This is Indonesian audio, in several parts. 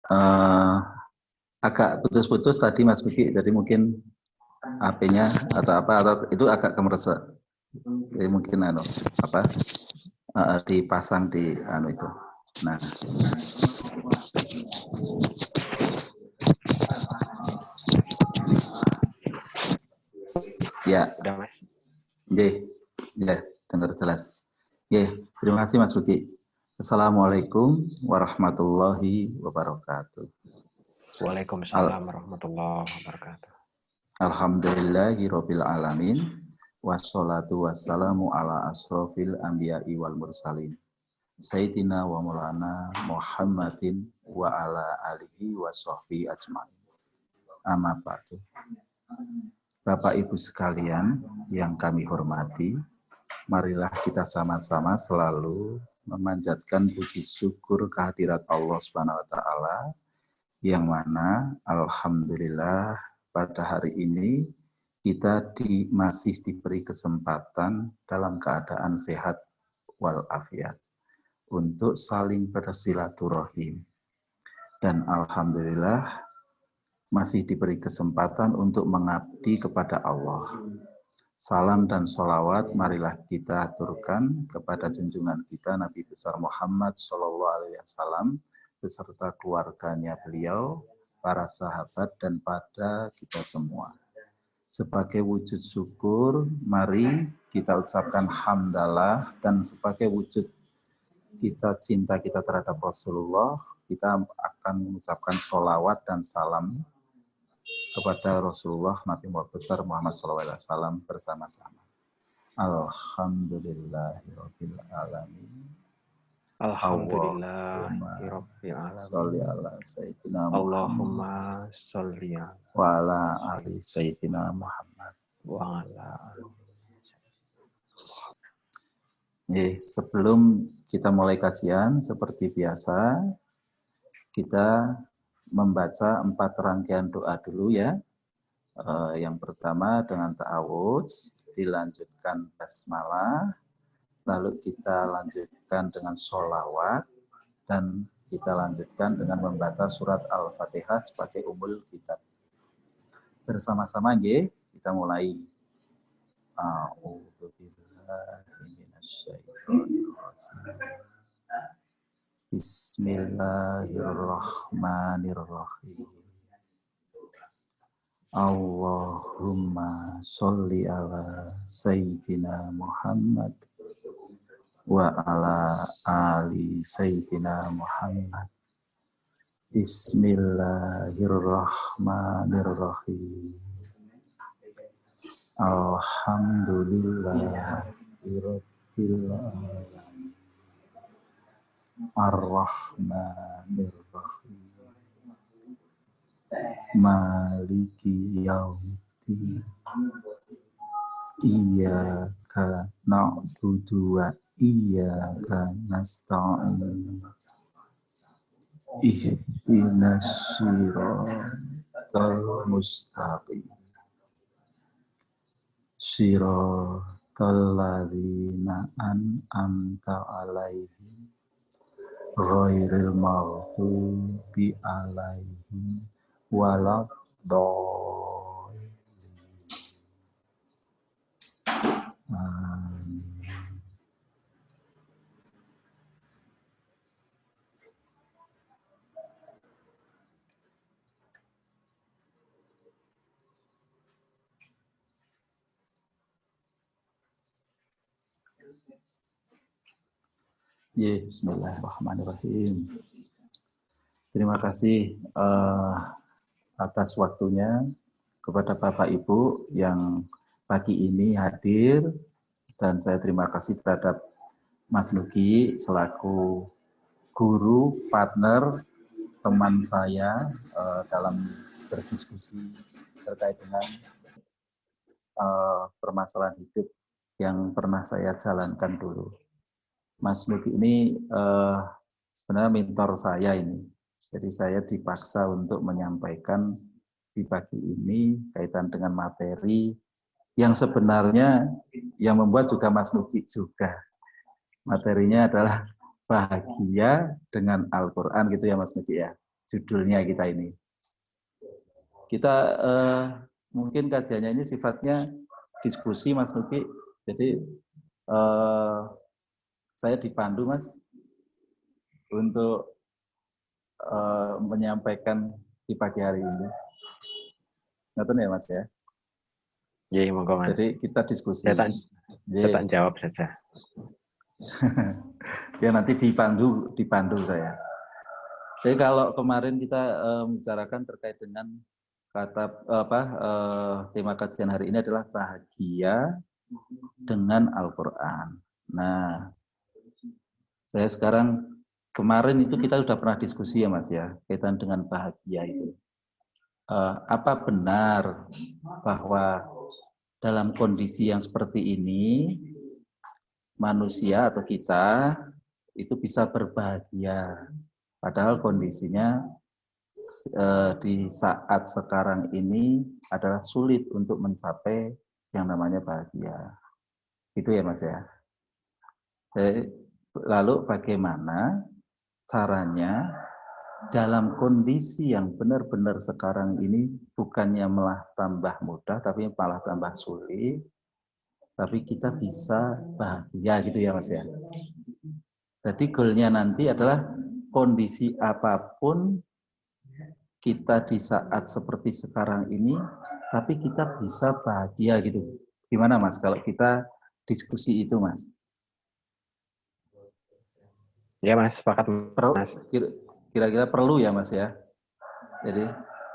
Uh, agak putus-putus tadi Mas Buki, jadi mungkin HP-nya atau apa atau itu agak kemeresek. Jadi mungkin dipasang di itu. Nah. Ya. Udah, Mas. Ya, dengar jelas. Terima kasih Mas Buki. Assalamualaikum warahmatullahi wabarakatuh. Waalaikumsalam warahmatullahi wabarakatuh. Alhamdulillahirabbil alamin. Wassalatu wassalamu ala asrofil anbiya'i wal mursalin. Sayyidina wa maulana Muhammadin wa ala alihi wa sahbihi ajma'in. Amma ba'du. Bapak Ibu sekalian yang kami hormati, marilah kita sama-sama selalu memanjatkan puji syukur kehadirat Allah Subhanahu wa taala yang mana alhamdulillah pada hari ini kita masih diberi kesempatan dalam keadaan sehat walafiat untuk saling bersilaturahim. Dan alhamdulillah masih diberi kesempatan untuk mengabdi kepada Allah. Salam dan sholawat marilah kita aturkan kepada junjungan kita Nabi besar Muhammad SAW beserta keluarganya beliau, para sahabat dan pada kita semua. Sebagai wujud syukur, mari kita ucapkan hamdalah, dan sebagai wujud cinta kita terhadap Rasulullah, kita akan mengucapkan sholawat dan salam kepada Rasulullah Nabi besar Muhammad SAW bersama-sama. Alhamdulillahirabbil alamin. Alhamdulillahirabbil alamin. Allahumma sholli wa ala ali sayyidina Muhammad wa ala ali. Sebelum kita mulai kajian seperti biasa, kita membaca 4 rangkaian doa dulu ya. Yang pertama dengan ta'awudz, dilanjutkan basmalah, lalu kita lanjutkan dengan sholawat, dan kita lanjutkan dengan membaca surat Al-Fatihah sebagai umul kitab. Bersama-sama nggih, kita mulai. Bismillahirrahmanirrahim. Allahumma sholli ala sayyidina Muhammad wa ala ali sayyidina Muhammad. Bismillahirrahmanirrahim. Alhamdulillahirabbil alamin. Ar-Rahmanir-Rahim. Maliki yaumiddin. Iyyaka na'budu wa iyyaka nasta'in. Ihdinas siratal mustaqim. Siratal ladzina an'amta 'alaihim ghairil maghdubi 'alaihim waladdallin. Amin. Bismillahirrahmanirrahim. Terima kasih atas waktunya kepada Bapak Ibu yang pagi ini hadir, dan saya terima kasih terhadap Mas Nugi selaku guru, partner, teman saya dalam berdiskusi terkait dengan permasalahan hidup yang pernah saya jalankan dulu. Mas Nugi ini sebenarnya mentor saya ini. Jadi saya dipaksa untuk menyampaikan di pagi ini kaitan dengan materi yang sebenarnya yang membuat juga Mas Nugi juga. Materinya adalah bahagia dengan Al-Quran gitu ya Mas Nugi ya. judulnya kita ini. Kita mungkin kajiannya ini sifatnya diskusi, Mas Nuki. Jadi saya dipandu, Mas, untuk menyampaikan di pagi hari ini. Ngerti ya, Mas ya? Iya, monggo Mas. Jadi kita diskusi. Saya tak jawab saja. Ya nanti dipandu saya. Jadi kalau kemarin kita membicarakan terkait dengan tema kajian hari ini adalah bahagia dengan Al-Quran. Nah, saya sekarang kemarin itu kita sudah pernah diskusi ya Mas ya, kaitan dengan bahagia itu. Apa benar bahwa dalam kondisi yang seperti ini manusia atau kita itu bisa berbahagia? Padahal kondisinya di saat sekarang ini adalah sulit untuk mencapai yang namanya bahagia. Itu ya Mas ya. Lalu bagaimana caranya dalam kondisi yang benar-benar sekarang ini bukannya malah tambah mudah tapi malah tambah sulit, tapi kita bisa bahagia gitu ya Mas ya. Jadi goalnya nanti adalah kondisi apapun kita di saat seperti sekarang ini, tapi kita bisa bahagia gitu. Gimana Mas kalau kita diskusi itu Mas? Ya Mas, sepakat Mas. Kira-kira perlu ya Mas ya. Jadi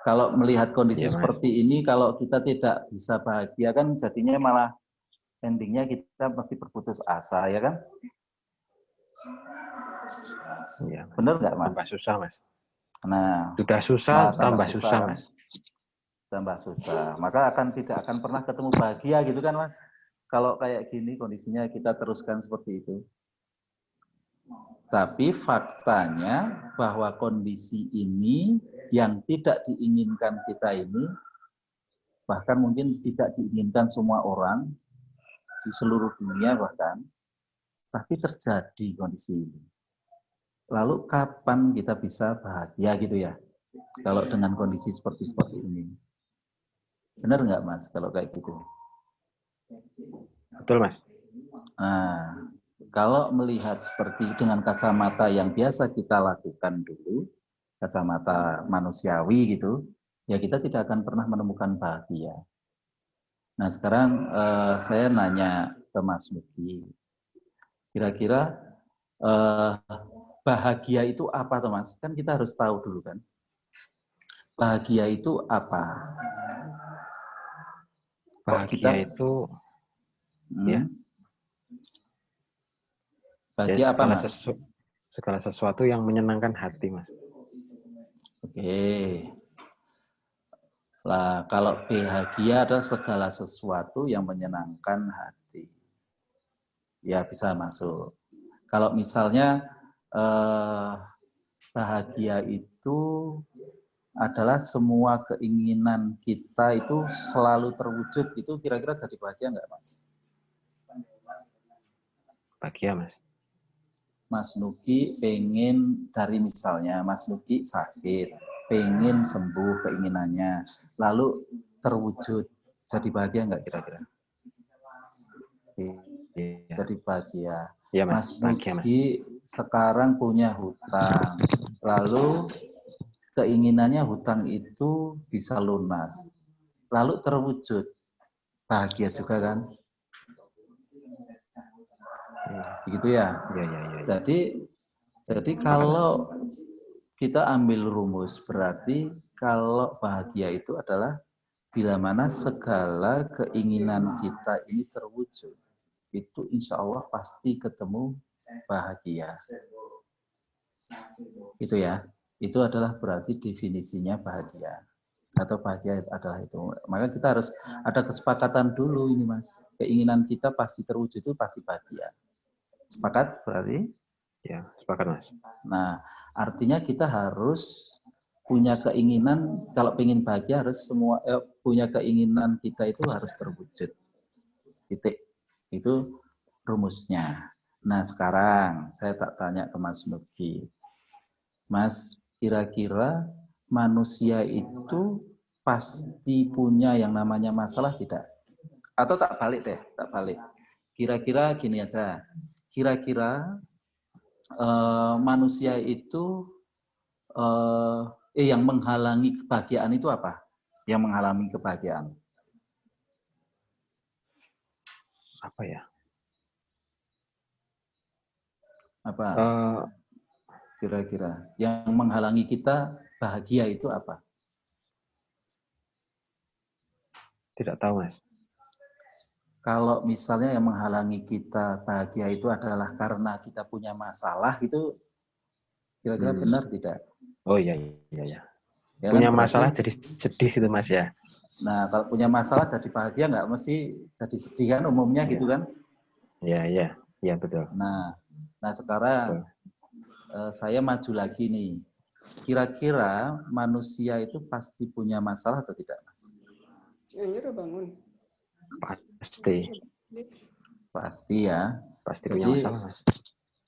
kalau melihat kondisi seperti ini, kalau kita tidak bisa bahagia kan jadinya malah endingnya kita pasti berputus asa ya kan? Ya, benar nggak Mas? Tambah susah Mas. Nah, sudah susah tambah susah Mas. Tambah susah. Maka tidak akan pernah ketemu bahagia gitu kan Mas? Kalau kayak gini kondisinya kita teruskan seperti itu. Tapi faktanya bahwa kondisi ini yang tidak diinginkan kita ini, bahkan mungkin tidak diinginkan semua orang di seluruh dunia bahkan, tapi terjadi kondisi ini. Lalu kapan kita bisa bahagia gitu ya? Kalau dengan kondisi seperti ini. Benar nggak Mas kalau kayak gitu? Betul Mas. Nah, kalau melihat seperti dengan kacamata yang biasa kita lakukan dulu, kacamata manusiawi gitu, ya kita tidak akan pernah menemukan bahagia. Nah sekarang saya nanya ke Mas Nuki, kira-kira bahagia itu apa tuh Mas? Kan kita harus tahu dulu kan, bahagia itu apa? Bahagia itu ya. Bahagia apa Mas? Segala sesuatu yang menyenangkan hati Mas. Oke. Lah kalau bahagia adalah segala sesuatu yang menyenangkan hati. Ya bisa masuk. Kalau misalnya bahagia itu adalah semua keinginan kita itu selalu terwujud, itu kira-kira jadi bahagia nggak Mas? Bahagia Mas. Mas Nuki pengen dari misalnya Mas Nuki sakit, pengen sembuh keinginannya, lalu terwujud, jadi bahagia nggak kira-kira? Iya. Jadi bahagia. Ya, Mas Nuki sekarang punya hutang, lalu keinginannya hutang itu bisa lunas, lalu terwujud, bahagia juga kan? Begitu ya? Ya. Jadi kalau kita ambil rumus berarti kalau bahagia itu adalah bila mana segala keinginan kita ini terwujud, itu insya Allah pasti ketemu bahagia. Itu ya, itu adalah berarti definisinya bahagia. Atau bahagia adalah itu. Maka kita harus ada kesepakatan dulu ini Mas. Keinginan kita pasti terwujud itu pasti bahagia. Sepakat berarti? Ya, sepakat Mas. Nah, artinya kita harus punya keinginan, kalau ingin bahagia harus punya keinginan kita itu harus terwujud. Titik. Itu rumusnya. Nah, sekarang saya tak tanya ke Mas Nuki. Mas, kira-kira manusia itu pasti punya yang namanya masalah tidak? Atau tak balik deh, tak balik. Kira-kira gini aja. Kira-kira manusia itu yang menghalangi kebahagiaan itu apa? Yang menghalangi kebahagiaan. Apa ya? Apa? Kira-kira yang menghalangi kita bahagia itu apa? Tidak tahu, Mas. Kalau misalnya yang menghalangi kita bahagia itu adalah karena kita punya masalah, itu kira-kira benar tidak? Oh iya, iya, iya. Ya Punya kan, masalah berarti, jadi sedih gitu, Mas ya. nah kalau punya masalah jadi bahagia nggak mesti jadi sedih kan umumnya gitu kan? Iya, iya, iya betul. Nah sekarang saya maju lagi nih. Kira-kira manusia itu pasti punya masalah atau tidak, Mas? bangun. Pasti. Pasti ya. Pasti Jadi, punya masalah, Mas.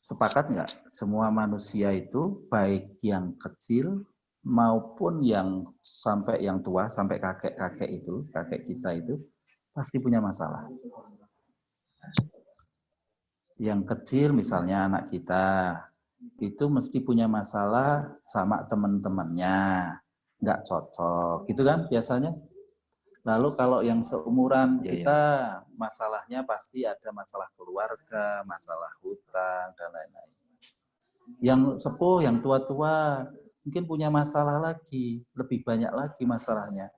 sepakat nggak semua manusia itu baik yang kecil maupun yang sampai yang tua, sampai kakek-kakek itu, kakek kita itu pasti punya masalah. Yang kecil misalnya anak kita itu mesti punya masalah sama teman-temannya, nggak cocok, gitu kan biasanya. Lalu kalau yang seumuran kita, masalahnya pasti ada masalah keluarga, masalah hutang, dan lain-lain. Yang sepuh, yang tua-tua, mungkin punya masalah lagi, lebih banyak lagi masalahnya.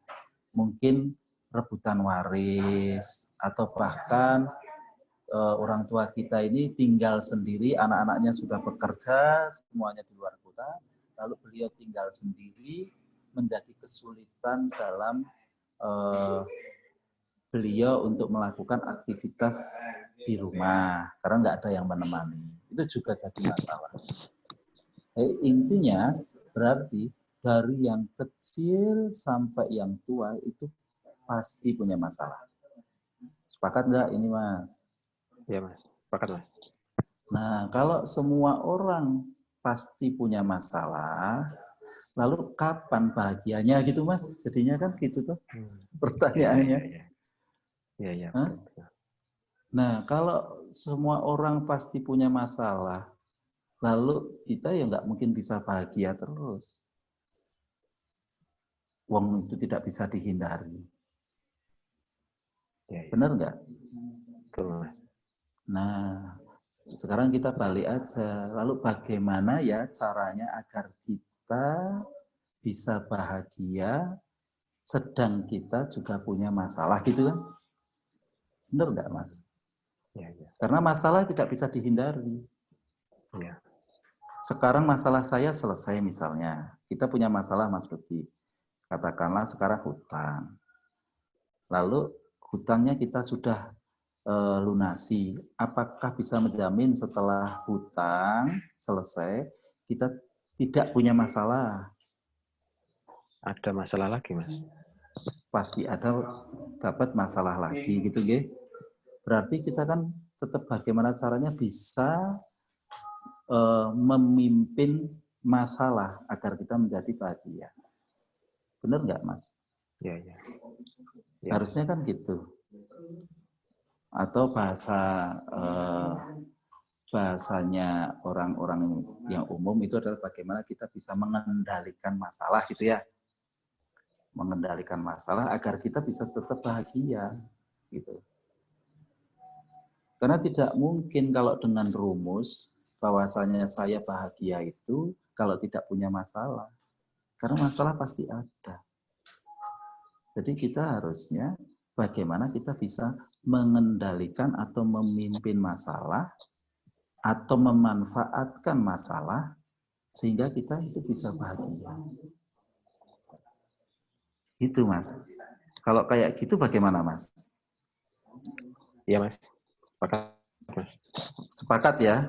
Mungkin rebutan waris, atau bahkan orang tua kita ini tinggal sendiri, anak-anaknya sudah bekerja, semuanya di luar kota, lalu beliau tinggal sendiri, menjadi kesulitan dalam beliau untuk melakukan aktivitas di rumah karena nggak ada yang menemani. Itu juga jadi masalah. Intinya berarti dari yang kecil sampai yang tua itu pasti punya masalah. Sepakat nggak ini, Mas? Iya, Mas. Sepakat, Mas. Nah, kalau semua orang pasti punya masalah, lalu kapan bahagianya gitu, Mas? Jadinya kan gitu tuh pertanyaannya. Iya. Nah, kalau semua orang pasti punya masalah, lalu kita ya nggak mungkin bisa bahagia terus. Wong itu tidak bisa dihindari. Benar nggak? Betul, Mas. Nah, sekarang kita balik aja. Lalu bagaimana ya caranya agar kita bisa bahagia sedang kita juga punya masalah gitu kan? Benar nggak, Mas? Iya. Karena masalah tidak bisa dihindari. Iya. Sekarang masalah saya selesai misalnya. Kita punya masalah, Mas Rudy. Katakanlah sekarang hutang. Lalu hutangnya kita sudah lunasi. Apakah bisa menjamin setelah hutang selesai kita tidak punya masalah? Ada masalah lagi, Mas. Pasti ada dapat masalah lagi gitu, nggih. Berarti kita kan tetap bagaimana caranya bisa memimpin masalah agar kita menjadi bahagia. Benar nggak, Mas? Iya. Harusnya kan gitu. Atau bahasanya orang-orang yang umum itu adalah bagaimana kita bisa mengendalikan masalah gitu ya. Mengendalikan masalah agar kita bisa tetap bahagia gitu. Karena tidak mungkin kalau dengan rumus bahwasanya saya bahagia itu kalau tidak punya masalah. Karena masalah pasti ada. Jadi kita harusnya bagaimana kita bisa mengendalikan atau memimpin masalah atau memanfaatkan masalah sehingga kita itu bisa bahagia. Itu, Mas. Kalau kayak gitu bagaimana, Mas? Iya, Mas. Sepakat, Mas. Sepakat ya.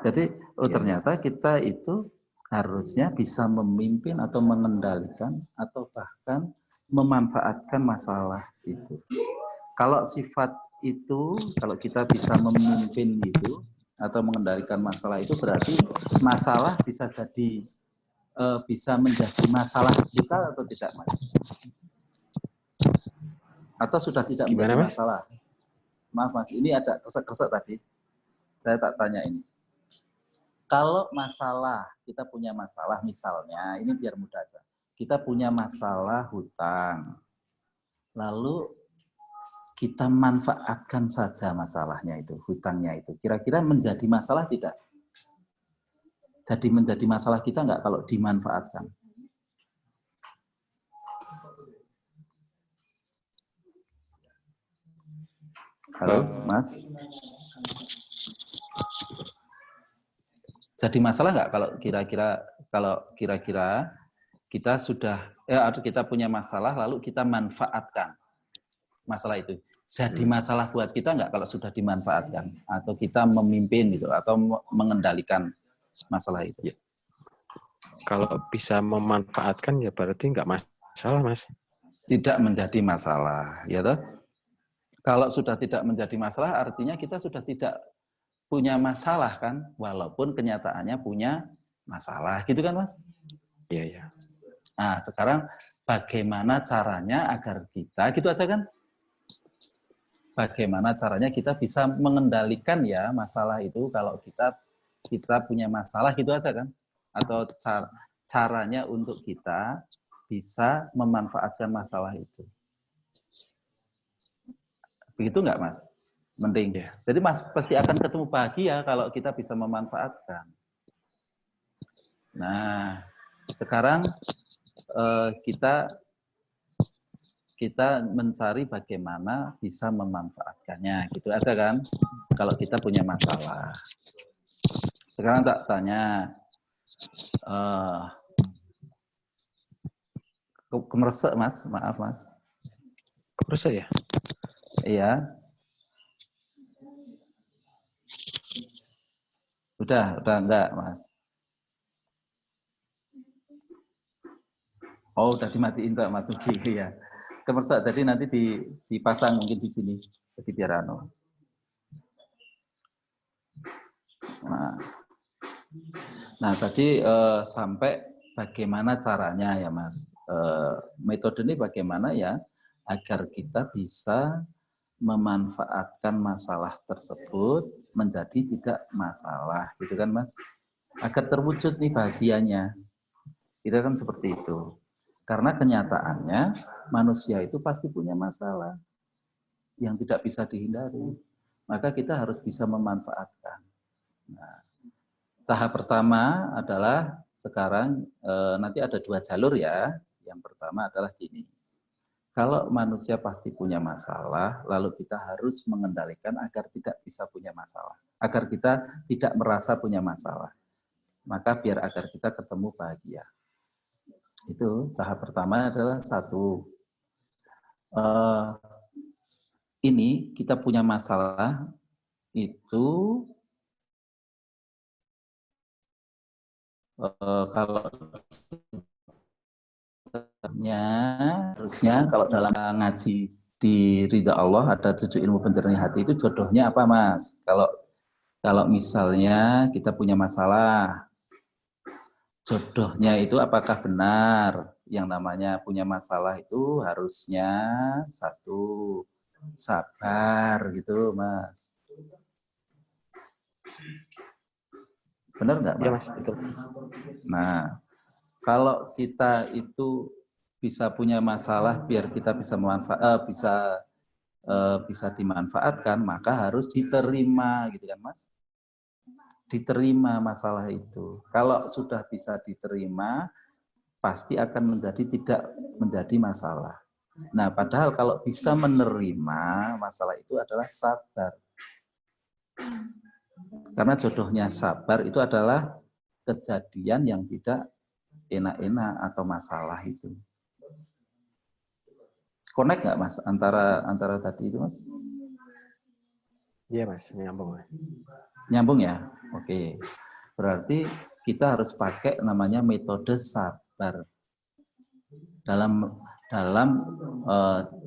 Jadi ternyata kita itu harusnya bisa memimpin atau mengendalikan atau bahkan memanfaatkan masalah itu. Kalau sifat itu, kalau kita bisa memimpin itu atau mengendalikan masalah itu berarti masalah bisa jadi bisa menjadi masalah kita atau tidak, Mas? Atau sudah tidak Gimana, menjadi Mas? masalah? Maaf, Mas, ini ada kresek-kresek tadi. Saya tak tanya ini. Kalau masalah, kita punya masalah, misalnya, ini biar mudah aja. Kita punya masalah hutang. Lalu kita manfaatkan saja masalahnya itu, hutangnya itu. Kira-kira menjadi masalah tidak? Jadi menjadi masalah kita enggak kalau dimanfaatkan? Halo, Mas? Jadi masalah nggak kalau kira-kira kita sudah atau kita punya masalah lalu kita manfaatkan masalah itu. Jadi masalah buat kita nggak kalau sudah dimanfaatkan atau kita memimpin gitu atau mengendalikan masalah itu? Ya. Kalau bisa memanfaatkan ya berarti nggak masalah, Mas. Tidak menjadi masalah, ya toh? Kalau sudah tidak menjadi masalah artinya kita sudah tidak punya masalah kan, walaupun kenyataannya punya masalah, gitu kan, Mas? Iya, iya. Nah, sekarang bagaimana caranya agar kita, gitu aja kan? Bagaimana caranya kita bisa mengendalikan ya masalah itu kalau kita punya masalah, gitu aja kan? Atau caranya untuk kita bisa memanfaatkan masalah itu. Begitu nggak, Mas? Mending. Ya. Jadi Mas pasti akan ketemu bahagia kalau kita bisa memanfaatkan. Nah, sekarang kita mencari bagaimana bisa memanfaatkannya, gitu aja kan? Kalau kita punya masalah. Sekarang tak tanya, kemeresek, Mas, maaf, Mas. Kemeresek ya? Iya. Udah enggak, Mas. Oh, udah dimatiin sama Mas Nugi, ya. Kemersek, jadi nanti dipasang mungkin di sini, jadi biar anu. Nah tadi sampai bagaimana caranya ya, Mas. Metode ini bagaimana ya agar kita bisa memanfaatkan masalah tersebut menjadi tidak masalah, gitu kan, Mas? Agar terwujud nih bahagianya. Itu kan seperti itu. Karena kenyataannya manusia itu pasti punya masalah yang tidak bisa dihindari. Maka kita harus bisa memanfaatkan. Nah, tahap pertama adalah sekarang nanti ada 2 jalur ya. Yang pertama adalah gini. Kalau manusia pasti punya masalah, lalu kita harus mengendalikan agar tidak bisa punya masalah. Agar kita tidak merasa punya masalah. Maka biar agar kita ketemu bahagia. Itu tahap pertama adalah 1. Ini kita punya masalah itu kalau harusnya kalau dalam ngaji di ridha Allah ada 7 ilmu penjernih hati itu jodohnya apa, Mas? Kalau misalnya kita punya masalah, jodohnya itu apakah benar yang namanya punya masalah itu harusnya 1 sabar gitu, Mas. Benar nggak, Mas? Iya, Mas, betul. Nah, kalau kita itu bisa punya masalah biar kita bisa bisa dimanfaatkan, maka harus diterima, gitu kan, Mas? Diterima masalah itu. Kalau sudah bisa diterima, pasti akan tidak menjadi masalah. Nah, padahal kalau bisa menerima masalah itu adalah sabar. Karena jodohnya sabar itu adalah kejadian yang tidak enak-enak atau masalah itu. Connect nggak, Mas, antara tadi itu, Mas? Iya, Mas, nyambung, Mas. Nyambung ya? Oke. Berarti kita harus pakai namanya metode sabar dalam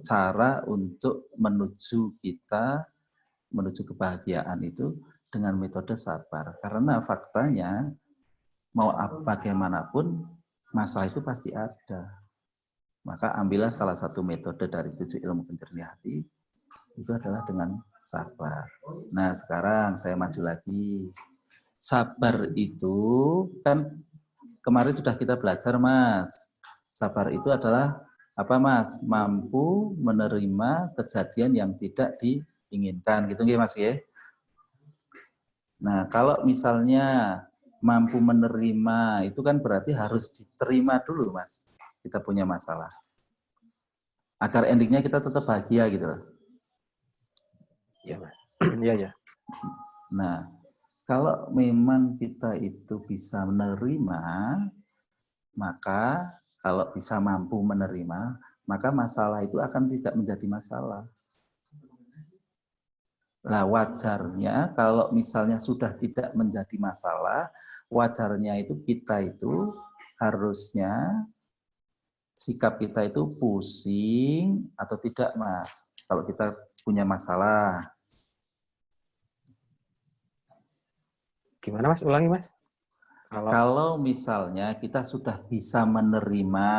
cara untuk menuju kebahagiaan itu dengan metode sabar. Karena faktanya mau bagaimanapun masalah itu pasti ada. Maka ambillah salah satu metode dari 7 ilmu penjernih hati, itu adalah dengan sabar. Nah, sekarang saya maju lagi. Sabar itu kan kemarin sudah kita belajar, Mas. Sabar itu adalah apa, Mas? Mampu menerima kejadian yang tidak diinginkan, gitu nggih, Mas ya? Nah, kalau misalnya mampu menerima, itu kan berarti harus diterima dulu, Mas. Kita punya masalah. Agar endingnya kita tetap bahagia gitu loh. Iya, Mas. Iya, ya. Nah, kalau memang kita itu bisa menerima, maka kalau bisa mampu menerima, maka masalah itu akan tidak menjadi masalah. Nah, wajarnya kalau misalnya sudah tidak menjadi masalah, wajarnya itu kita itu harusnya sikap kita itu pusing atau tidak, Mas? Kalau kita punya masalah. Gimana, Mas? Ulangi, Mas. Kalau misalnya kita sudah bisa menerima,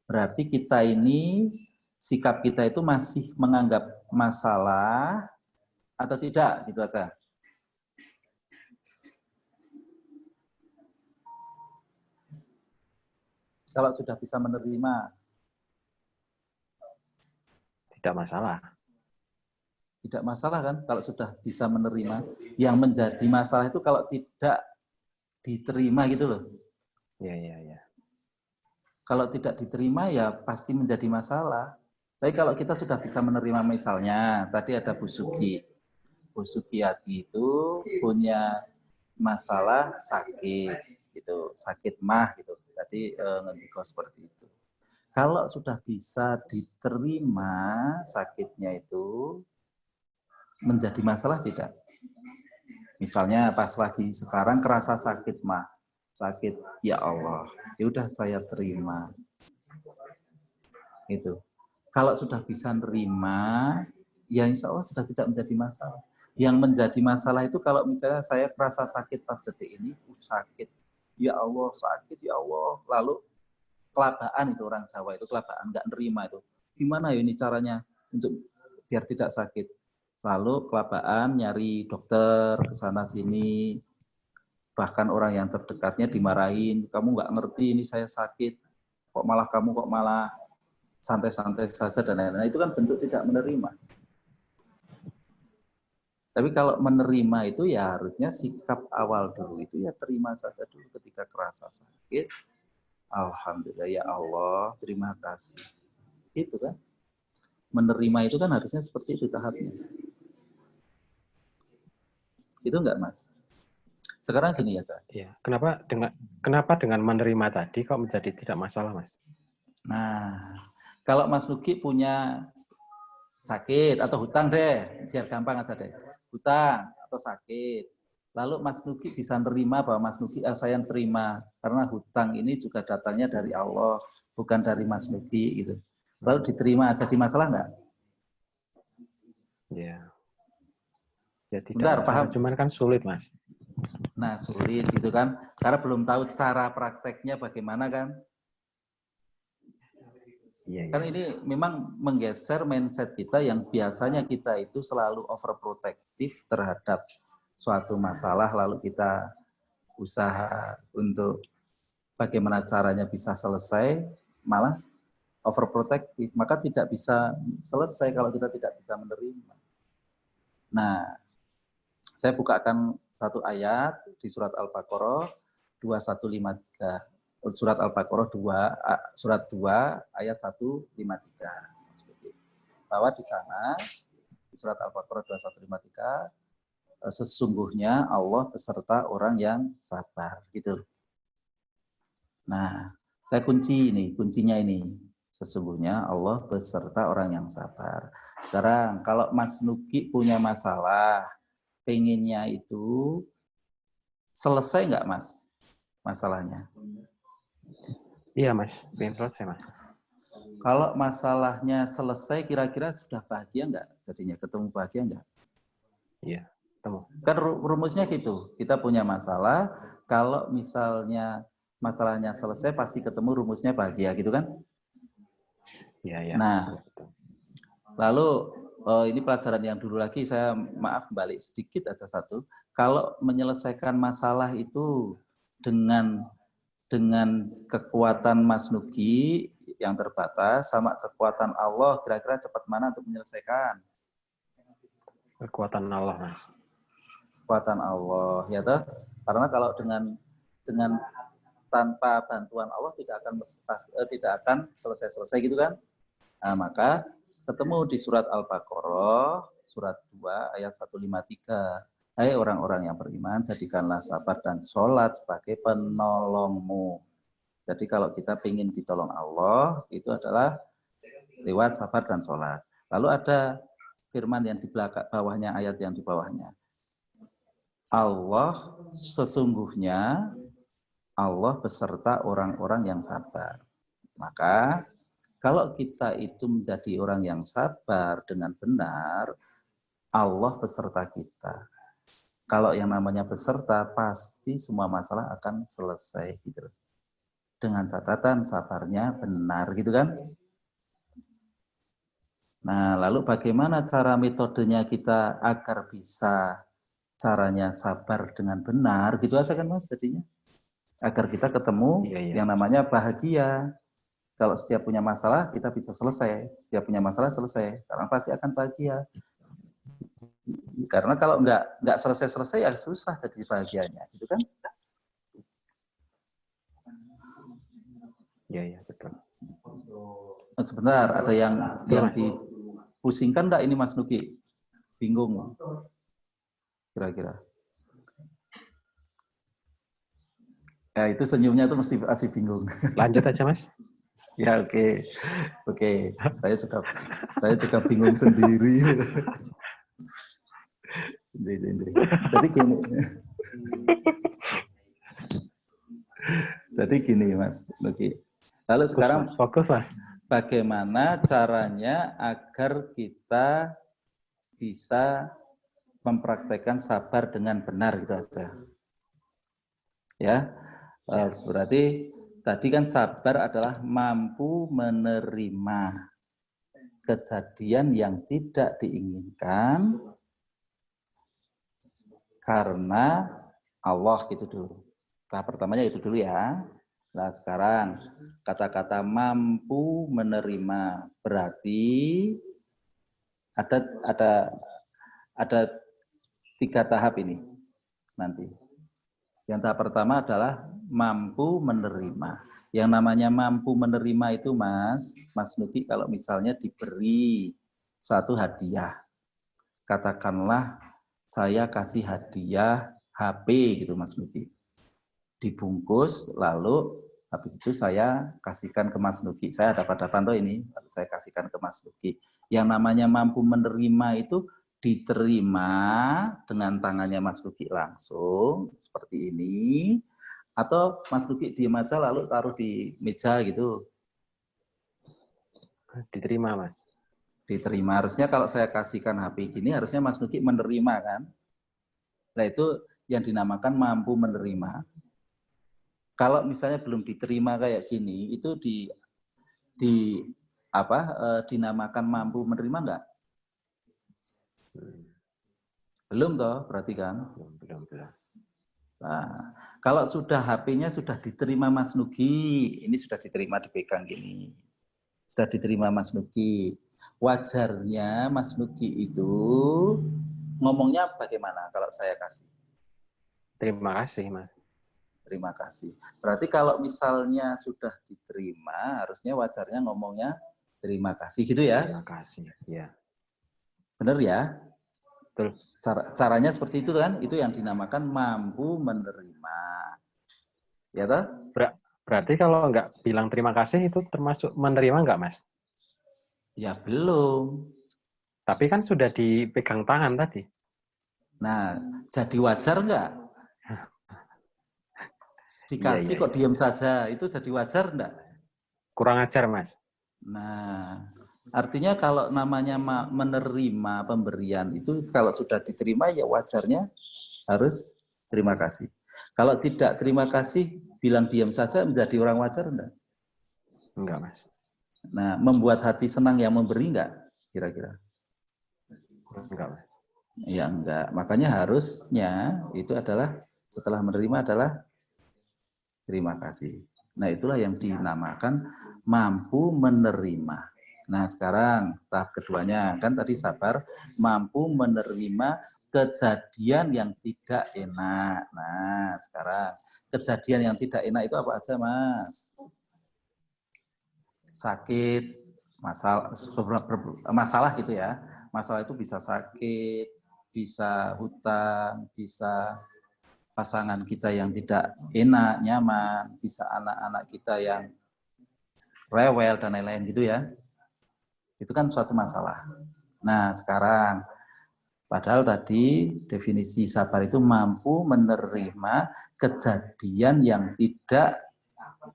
berarti kita ini, sikap kita itu masih menganggap masalah atau tidak, gitu aja. Kalau sudah bisa menerima. Tidak masalah. Tidak masalah kan, kalau sudah bisa menerima. Yang menjadi masalah itu kalau tidak diterima gitu loh. Iya, iya, iya. Kalau tidak diterima ya pasti menjadi masalah. Tapi kalau kita sudah bisa menerima, misalnya tadi ada Bu Sugi. Bu Sugiyati itu punya masalah sakit gitu, sakit mah gitu. Tadi ngendiko seperti itu. Kalau sudah bisa diterima sakitnya itu, menjadi masalah tidak? Misalnya pas lagi sekarang kerasa sakit mah, sakit, ya Allah, ya udah saya terima. Itu. Kalau sudah bisa nerima, ya insya Allah sudah tidak menjadi masalah. Yang menjadi masalah itu kalau misalnya saya merasa sakit pas detik ini, sakit, ya Allah, sakit, ya Allah, lalu kelabaan itu orang Jawa itu kelabaan, nggak nerima itu. Gimana ya ini caranya untuk biar tidak sakit? Lalu kelabaan nyari dokter ke sana sini, bahkan orang yang terdekatnya dimarahin, kamu nggak ngerti ini saya sakit, kok malah santai-santai saja dan lain-lain. Itu kan bentuk tidak menerima. Tapi kalau menerima itu ya harusnya sikap awal dulu itu ya terima saja dulu ketika kerasa sakit. Alhamdulillah ya Allah, terima kasih. Itu kan. Menerima itu kan harusnya seperti itu tahapnya. Itu enggak, Mas? Sekarang gini aja. Iya. Kenapa dengan menerima tadi kok menjadi tidak masalah, Mas? Nah, kalau Mas Nugi punya sakit atau hutang deh, biar gampang aja deh. Hutang atau sakit. Lalu Mas Nugi bisa nerima bahwa Mas Nugi, saya terima karena hutang ini juga datangnya dari Allah, bukan dari Mas Nugi gitu. Lalu diterima, jadi masalah enggak? Ya. Ya tidak Bentar, masalah, paham? cuman kan sulit, Mas. Nah, sulit gitu kan. Karena belum tahu cara prakteknya bagaimana kan. Iya, Kan iya. ini memang menggeser mindset kita yang biasanya kita itu selalu overprotective terhadap suatu masalah, lalu kita usaha untuk bagaimana caranya bisa selesai, malah overprotective, maka tidak bisa selesai kalau kita tidak bisa menerima. Nah, saya bukakan satu ayat di surat Al-Baqarah 2153. Surat Al-Baqarah 2 surat 2 ayat 153. Bahwa di sana di surat Al-Baqarah 2153 sesungguhnya Allah beserta orang yang sabar gitu. Nah, saya kuncinya ini. Sesungguhnya Allah beserta orang yang sabar. Sekarang kalau Mas Nugi punya masalah, pengennya itu selesai nggak, Mas, masalahnya? Iya, Mas. Pengen selesai, Mas. Kalau masalahnya selesai, kira-kira sudah bahagia nggak? Jadinya ketemu bahagia nggak? Iya, ketemu. Kan rumusnya gitu. Kita punya masalah, kalau misalnya masalahnya selesai pasti ketemu rumusnya bahagia gitu kan? Ya, ya. Nah, lalu ini pelajaran yang dulu lagi, saya maaf balik sedikit aja satu. Kalau menyelesaikan masalah itu dengan kekuatan Mas Nugi yang terbatas sama kekuatan Allah, kira-kira cepat mana untuk menyelesaikan? Kekuatan Allah, Mas. Kekuatan Allah, ya toh? Karena kalau dengan tanpa bantuan Allah tidak akan selesai gitu kan? Nah, maka ketemu di surat Al-Baqarah, surat 2 ayat 153. Hai orang-orang yang beriman, jadikanlah sabar dan sholat sebagai penolongmu. Jadi kalau kita ingin ditolong Allah, itu adalah lewat sabar dan sholat. Lalu ada firman yang di belakang bawahnya, ayat yang di bawahnya. Allah sesungguhnya Allah beserta orang-orang yang sabar. Maka kalau kita itu menjadi orang yang sabar dengan benar, Allah beserta kita. Kalau yang namanya beserta, pasti semua masalah akan selesai gitu. Dengan catatan sabarnya benar gitu kan. Nah, lalu bagaimana cara metodenya kita agar bisa caranya sabar dengan benar, gitu aja kan Mas jadinya. Agar kita ketemu yang namanya bahagia. Kalau setiap punya masalah, kita bisa selesai. Setiap punya masalah, selesai. Karena pasti akan bahagia. Karena kalau nggak selesai-selesai, ya susah jadi bahagianya. Gitu kan? Iya, betul. Sebentar, ada yang dipusingkan enggak ini Mas Nugi? Bingung. Kira-kira. Ya, itu senyumnya tuh mesti masih bingung. Lanjut aja, Mas. Ya, oke. Saya juga bingung sendiri. Jadi gini, Mas Nugi. Lalu sekarang fokus, Mas. Bagaimana caranya agar kita bisa mempraktekkan sabar dengan benar gitu aja. Ya. Berarti tadi kan sabar adalah mampu menerima kejadian yang tidak diinginkan karena Allah gitu dulu. Tahap pertamanya itu dulu ya. Nah sekarang kata-kata mampu menerima berarti ada 3 tahap ini nanti. Yang tahap pertama adalah mampu menerima. Yang namanya mampu menerima itu Mas Nugi, kalau misalnya diberi satu hadiah. Katakanlah saya kasih hadiah HP gitu Mas Nugi. Dibungkus, lalu habis itu saya kasihkan ke Mas Nugi. Saya dapat tuh ini, saya kasihkan ke Mas Nugi. Yang namanya mampu menerima itu diterima dengan tangannya Mas Nugi langsung, seperti ini. Atau Mas Nugi diam aja lalu taruh di meja gitu. Diterima, Mas. Diterima. Harusnya kalau saya kasihkan HP gini, harusnya Mas Nugi menerima kan. Nah itu yang dinamakan mampu menerima. Kalau misalnya belum diterima kayak gini, itu dinamakan mampu menerima enggak? Belum toh, berarti kan? Belum. Nah, kalau sudah HP-nya sudah diterima Mas Nugi, ini sudah diterima dipegang gini. Sudah diterima Mas Nugi. Wajarnya Mas Nugi itu ngomongnya bagaimana kalau saya kasih? Terima kasih, Mas. Terima kasih. Berarti kalau misalnya sudah diterima, harusnya wajarnya ngomongnya terima kasih gitu ya? Terima kasih, ya. Benar ya? Betul. Caranya seperti itu kan? Itu yang dinamakan mampu menerima. Ya toh? Berarti kalau nggak bilang terima kasih itu termasuk menerima nggak, Mas? Ya belum. Tapi kan sudah dipegang tangan tadi. Nah, jadi wajar nggak? Dikasih kok diam saja, itu jadi wajar enggak? Kurang ajar, Mas. Nah, artinya kalau namanya menerima pemberian itu kalau sudah diterima ya wajarnya harus terima kasih. Kalau tidak terima kasih, bilang diam saja menjadi orang wajar enggak? Enggak, Mas. Nah, membuat hati senang yang memberi enggak? Kira-kira? Enggak, Mas. Ya enggak. Makanya harusnya itu adalah setelah menerima adalah terima kasih. Nah, itulah yang dinamakan mampu menerima. Nah, sekarang tahap keduanya, kan tadi sabar, mampu menerima kejadian yang tidak enak. Nah, sekarang kejadian yang tidak enak itu apa aja, Mas? Sakit, masalah gitu ya. Masalah itu bisa sakit, bisa hutang, bisa pasangan kita yang tidak enak, nyaman, bisa anak-anak kita yang rewel dan lain-lain gitu ya. Itu kan suatu masalah. Nah, sekarang padahal tadi definisi sabar itu mampu menerima kejadian yang tidak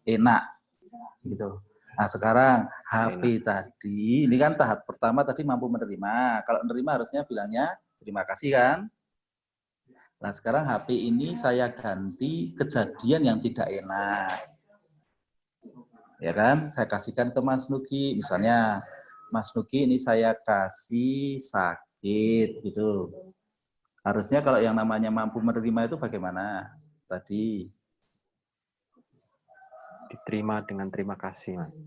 enak gitu. Nah, sekarang HP tadi, ini kan tahap pertama tadi mampu menerima. Kalau menerima harusnya bilangnya terima kasih kan? Nah, sekarang HP ini saya ganti kejadian yang tidak enak. Ya kan? Saya kasihkan ke Mas Nuki, misalnya Mas Nuki ini saya kasih sakit gitu. Harusnya kalau yang namanya mampu menerima itu bagaimana? Tadi Diterima dengan terima kasih, Mas.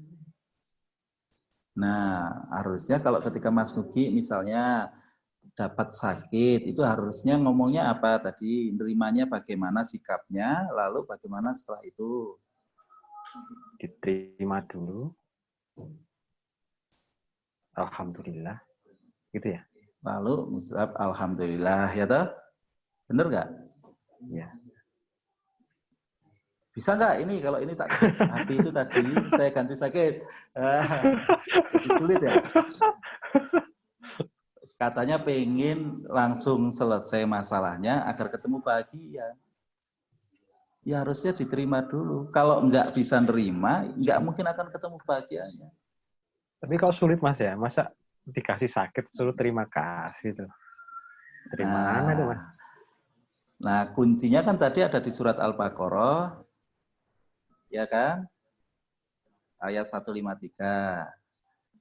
Nah, harusnya kalau ketika Mas Nuki misalnya dapat sakit, itu harusnya ngomongnya apa tadi? Nerimanya bagaimana sikapnya, lalu bagaimana setelah itu? Diterima dulu. Alhamdulillah. Gitu ya? Lalu mengucap alhamdulillah, ya toh? Bener nggak? Ya. Bisa nggak ini kalau ini tak HP itu tadi saya ganti sakit? Jadi sulit ya? Katanya pengen langsung selesai masalahnya agar ketemu bahagia. Ya harusnya diterima dulu. Kalau nggak bisa nerima, nggak mungkin akan ketemu bahagianya. Tapi kalau sulit, Mas ya, masa dikasih sakit suruh terima kasih tuh. Dari mana tuh, Mas? Nah, kuncinya kan tadi ada di surat Al-Baqarah, ya kan? Ayat 153.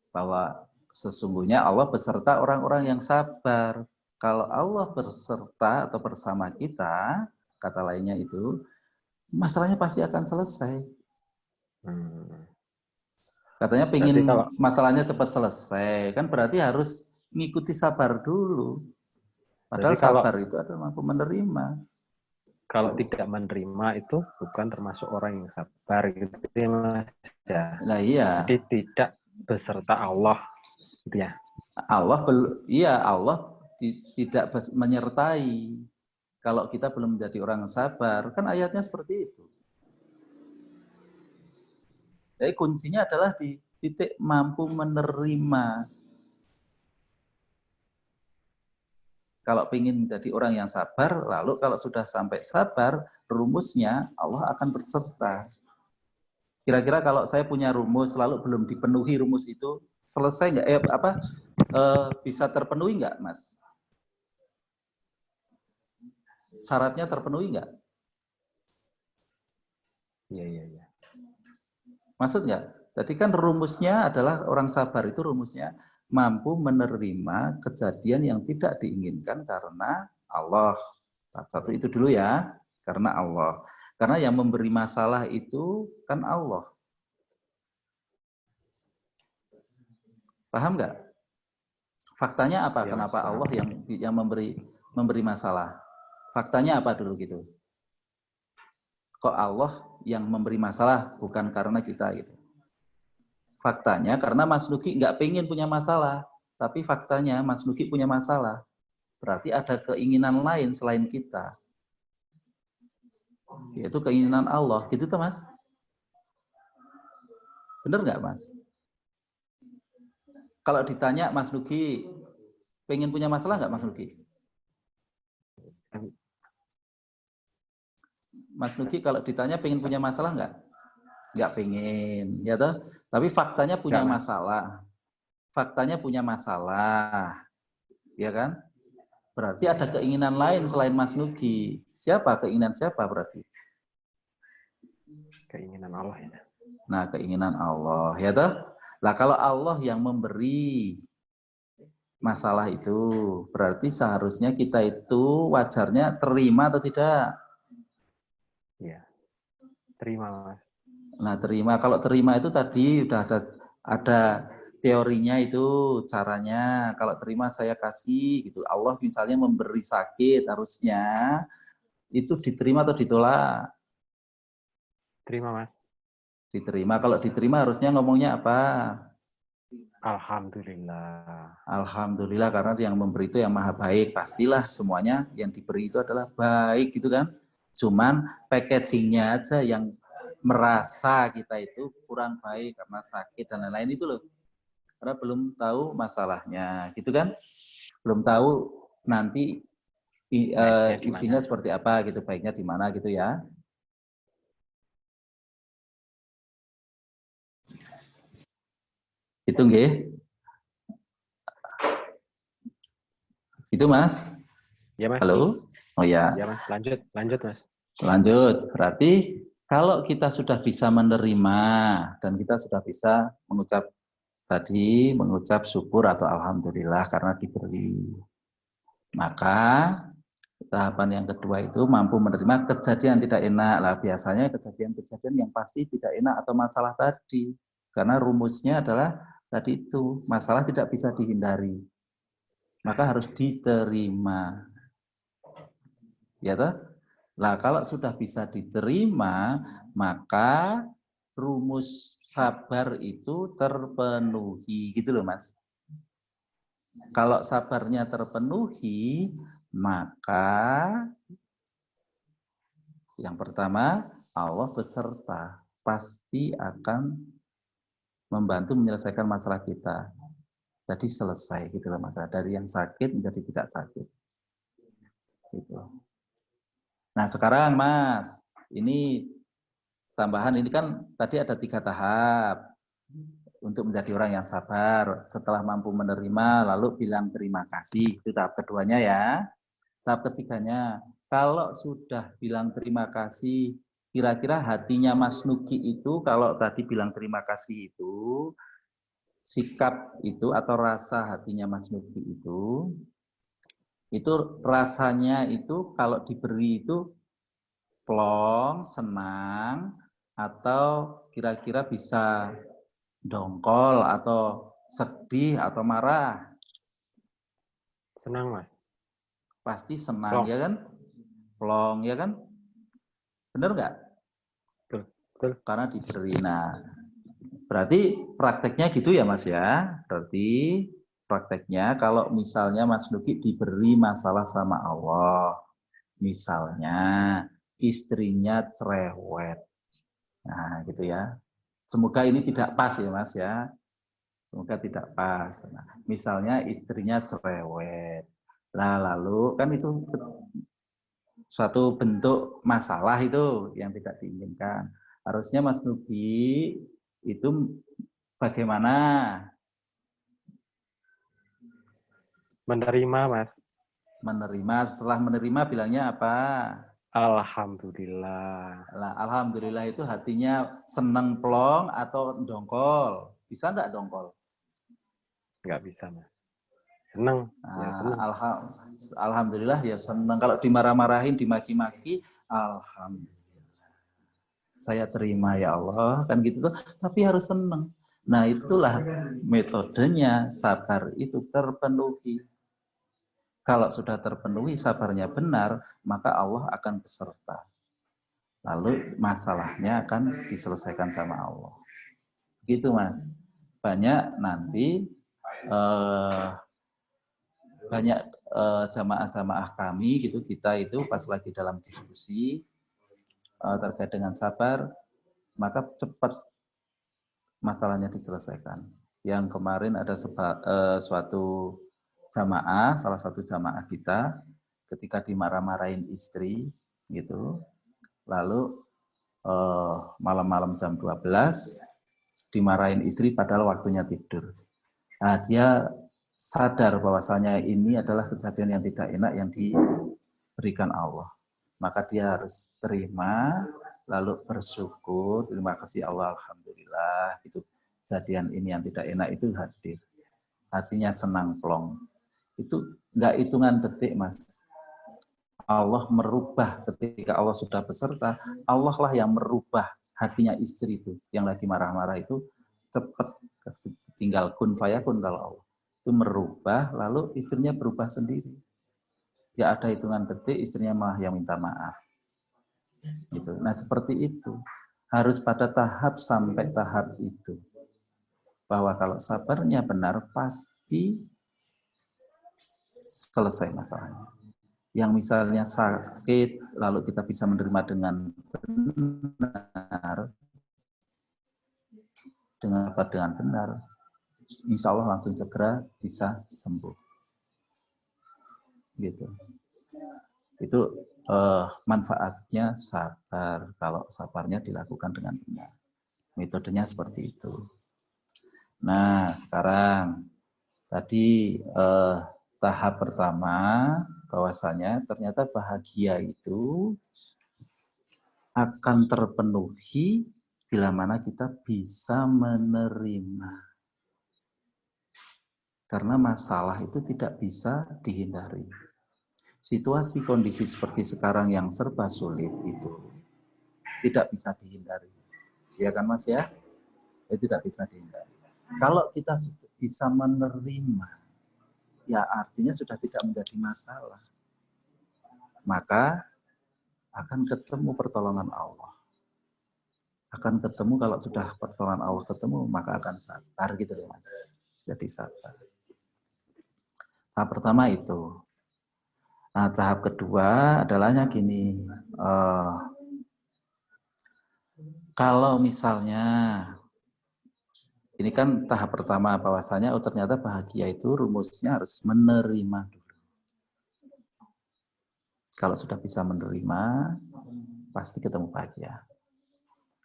Bahwa sesungguhnya Allah beserta orang-orang yang sabar. Kalau Allah berserta atau bersama kita, kata lainnya itu, masalahnya pasti akan selesai. Katanya pengen masalahnya cepat selesai, kan berarti harus ngikuti sabar dulu. Padahal sabar itu adalah mampu menerima. Kalau tidak menerima itu bukan termasuk orang yang sabar gitu ya. Nah iya. Jadi tidak beserta Allah gitu ya. Allah tidak menyertai. Kalau kita belum menjadi orang sabar, kan ayatnya seperti itu. Jadi kuncinya adalah di titik mampu menerima. Kalau ingin menjadi orang yang sabar, lalu kalau sudah sampai sabar, rumusnya Allah akan berserta. Kira-kira kalau saya punya rumus, lalu belum dipenuhi rumus itu, selesai nggak? Bisa terpenuhi nggak, Mas? Syaratnya terpenuhi nggak? Iya. Maksud nggak? Tadi kan rumusnya adalah orang sabar itu rumusnya mampu menerima kejadian yang tidak diinginkan karena Allah. Satu itu dulu ya, karena Allah. Karena yang memberi masalah itu kan Allah. Paham nggak? Faktanya apa? Ya, kenapa Allah yang memberi masalah? Faktanya apa dulu gitu? Kok Allah yang memberi masalah bukan karena kita gitu? Faktanya karena Mas Nuki nggak pengen punya masalah, tapi faktanya Mas Nuki punya masalah. Berarti ada keinginan lain selain kita. Yaitu keinginan Allah. Gitu tuh Mas? Bener nggak Mas? Kalau ditanya Mas Nuki, pengen punya masalah nggak Mas Nuki? Mas Nuki kalau ditanya pengen punya masalah nggak? Nggak pengen, ya toh? Tapi faktanya punya masalah. Faktanya punya masalah. Ya kan? Berarti ada keinginan lain selain Mas Nuki. Siapa? Keinginan siapa berarti? Keinginan Allah ya. Nah, keinginan Allah, ya toh? Lah kalau Allah yang memberi masalah itu, berarti seharusnya kita itu wajarnya terima atau tidak? Iya. Terima, Mas. Nah, terima. Kalau terima itu tadi udah ada teorinya itu caranya. Kalau terima saya kasih gitu. Allah misalnya memberi sakit, harusnya itu diterima atau ditolak? Terima, Mas. Diterima. Kalau diterima harusnya ngomongnya apa? Alhamdulillah. Alhamdulillah, karena yang memberi itu yang maha baik. Pastilah semuanya yang diberi itu adalah baik gitu kan. Cuman packagingnya aja yang merasa kita itu kurang baik karena sakit dan lain-lain itu loh. Karena belum tahu masalahnya gitu kan. Belum tahu nanti isinya seperti apa gitu, baiknya di mana gitu ya. Itu nggih. Itu Mas. Ya, Mas. Halo. Oh ya. Ya, Mas. Lanjut, Mas. Lanjut. Berarti kalau kita sudah bisa menerima dan kita sudah bisa mengucap syukur atau alhamdulillah karena diberi. Maka tahapan yang kedua itu mampu menerima kejadian tidak enak. Lah biasanya kejadian-kejadian yang pasti tidak enak atau masalah tadi. Karena rumusnya adalah tadi itu, masalah tidak bisa dihindari. Maka harus diterima. Ya toh? Lah kalau sudah bisa diterima, maka rumus sabar itu terpenuhi gitu loh Mas. Kalau sabarnya terpenuhi, maka yang pertama Allah beserta, pasti akan membantu menyelesaikan masalah kita. Jadi selesai gitu loh masalah, dari yang sakit menjadi tidak sakit. Gitu. Nah sekarang Mas, ini tambahan ini kan tadi ada 3 tahap untuk menjadi orang yang sabar. Setelah mampu menerima, lalu bilang terima kasih. Itu tahap keduanya ya. Tahap ketiganya, kalau sudah bilang terima kasih, kira-kira hatinya Mas Nuki itu, kalau tadi bilang terima kasih itu, sikap itu atau rasa hatinya Mas Nuki itu rasanya itu kalau diberi itu plong, senang, atau kira-kira bisa dongkol, atau sedih, atau marah? Senang, Mas. Pasti senang, ya kan? Plong, ya kan? Bener nggak? Betul. Karena diberi. Nah, berarti prakteknya gitu ya Mas ya? Berarti prakteknya kalau misalnya Mas Nuki diberi masalah sama Allah, misalnya istrinya cerewet. Nah, gitu ya. Semoga ini tidak pas ya Mas ya. Semoga tidak pas. Nah, misalnya istrinya cerewet. Lah lalu kan itu suatu bentuk masalah itu yang tidak diinginkan. Harusnya Mas Nugi itu bagaimana? Menerima, Mas. Menerima. Setelah menerima bilangnya apa? Alhamdulillah. Nah, alhamdulillah itu hatinya seneng plong atau dongkol? Bisa nggak dongkol? Nggak bisa, Mas. Senang. Ya, senang. Alhamdulillah ya seneng. Kalau dimarah-marahin, dimaki-maki, alhamdulillah. Saya terima ya Allah, kan gitu tuh. Tapi harus seneng. Nah, itulah metodenya sabar itu terpenuhi. Kalau sudah terpenuhi sabarnya benar, maka Allah akan beserta. Lalu masalahnya akan diselesaikan sama Allah. Gitu Mas. Banyak nanti banyak jamaah-jamaah kami gitu, kita itu pas lagi dalam diskusi terkait dengan sabar, maka cepat masalahnya diselesaikan. Yang kemarin ada suatu jamaah, salah satu jamaah kita, ketika dimarah-marahin istri, gitu, lalu malam-malam jam 12, dimarahin istri padahal waktunya tidur. Nah, dia sadar bahwasanya ini adalah kejadian yang tidak enak yang diberikan Allah. Maka dia harus terima, lalu bersyukur, terima kasih Allah, alhamdulillah, gitu. Kejadian ini yang tidak enak itu hadir. Hatinya senang plong. Itu enggak hitungan detik, Mas. Allah merubah ketika Allah sudah beserta, Allah lah yang merubah hatinya istri itu, yang lagi marah-marah itu, cepat tinggal kun fayakun kalau Allah. Itu merubah, lalu istrinya berubah sendiri. Ya ada hitungan detik, istrinya malah yang minta maaf. Gitu. Nah seperti itu. Harus pada tahap sampai tahap itu. Bahwa kalau sabarnya benar, pasti selesai masalahnya. Yang misalnya sakit, lalu kita bisa menerima dengan benar, dengan benar, insya Allah langsung segera bisa sembuh. Gitu. Itu manfaatnya sabar, kalau sabarnya dilakukan dengan benar. Metodenya seperti itu. Nah, sekarang tadi tahap pertama, bahwasanya ternyata bahagia itu akan terpenuhi bila mana kita bisa menerima. Karena masalah itu tidak bisa dihindari. Situasi kondisi seperti sekarang yang serba sulit itu tidak bisa dihindari. Ya kan Mas ya? Itu tidak bisa dihindari. Kalau kita bisa menerima, ya artinya sudah tidak menjadi masalah. Maka akan ketemu pertolongan Allah. Akan ketemu, kalau sudah pertolongan Allah ketemu, maka akan sabar gitu loh Mas. Jadi sabar. Tahap pertama itu. Nah, tahap kedua adalahnya gini. Kalau misalnya, ini kan tahap pertama bahwasanya ternyata bahagia itu rumusnya harus menerima dulu. Kalau sudah bisa menerima, pasti ketemu bahagia.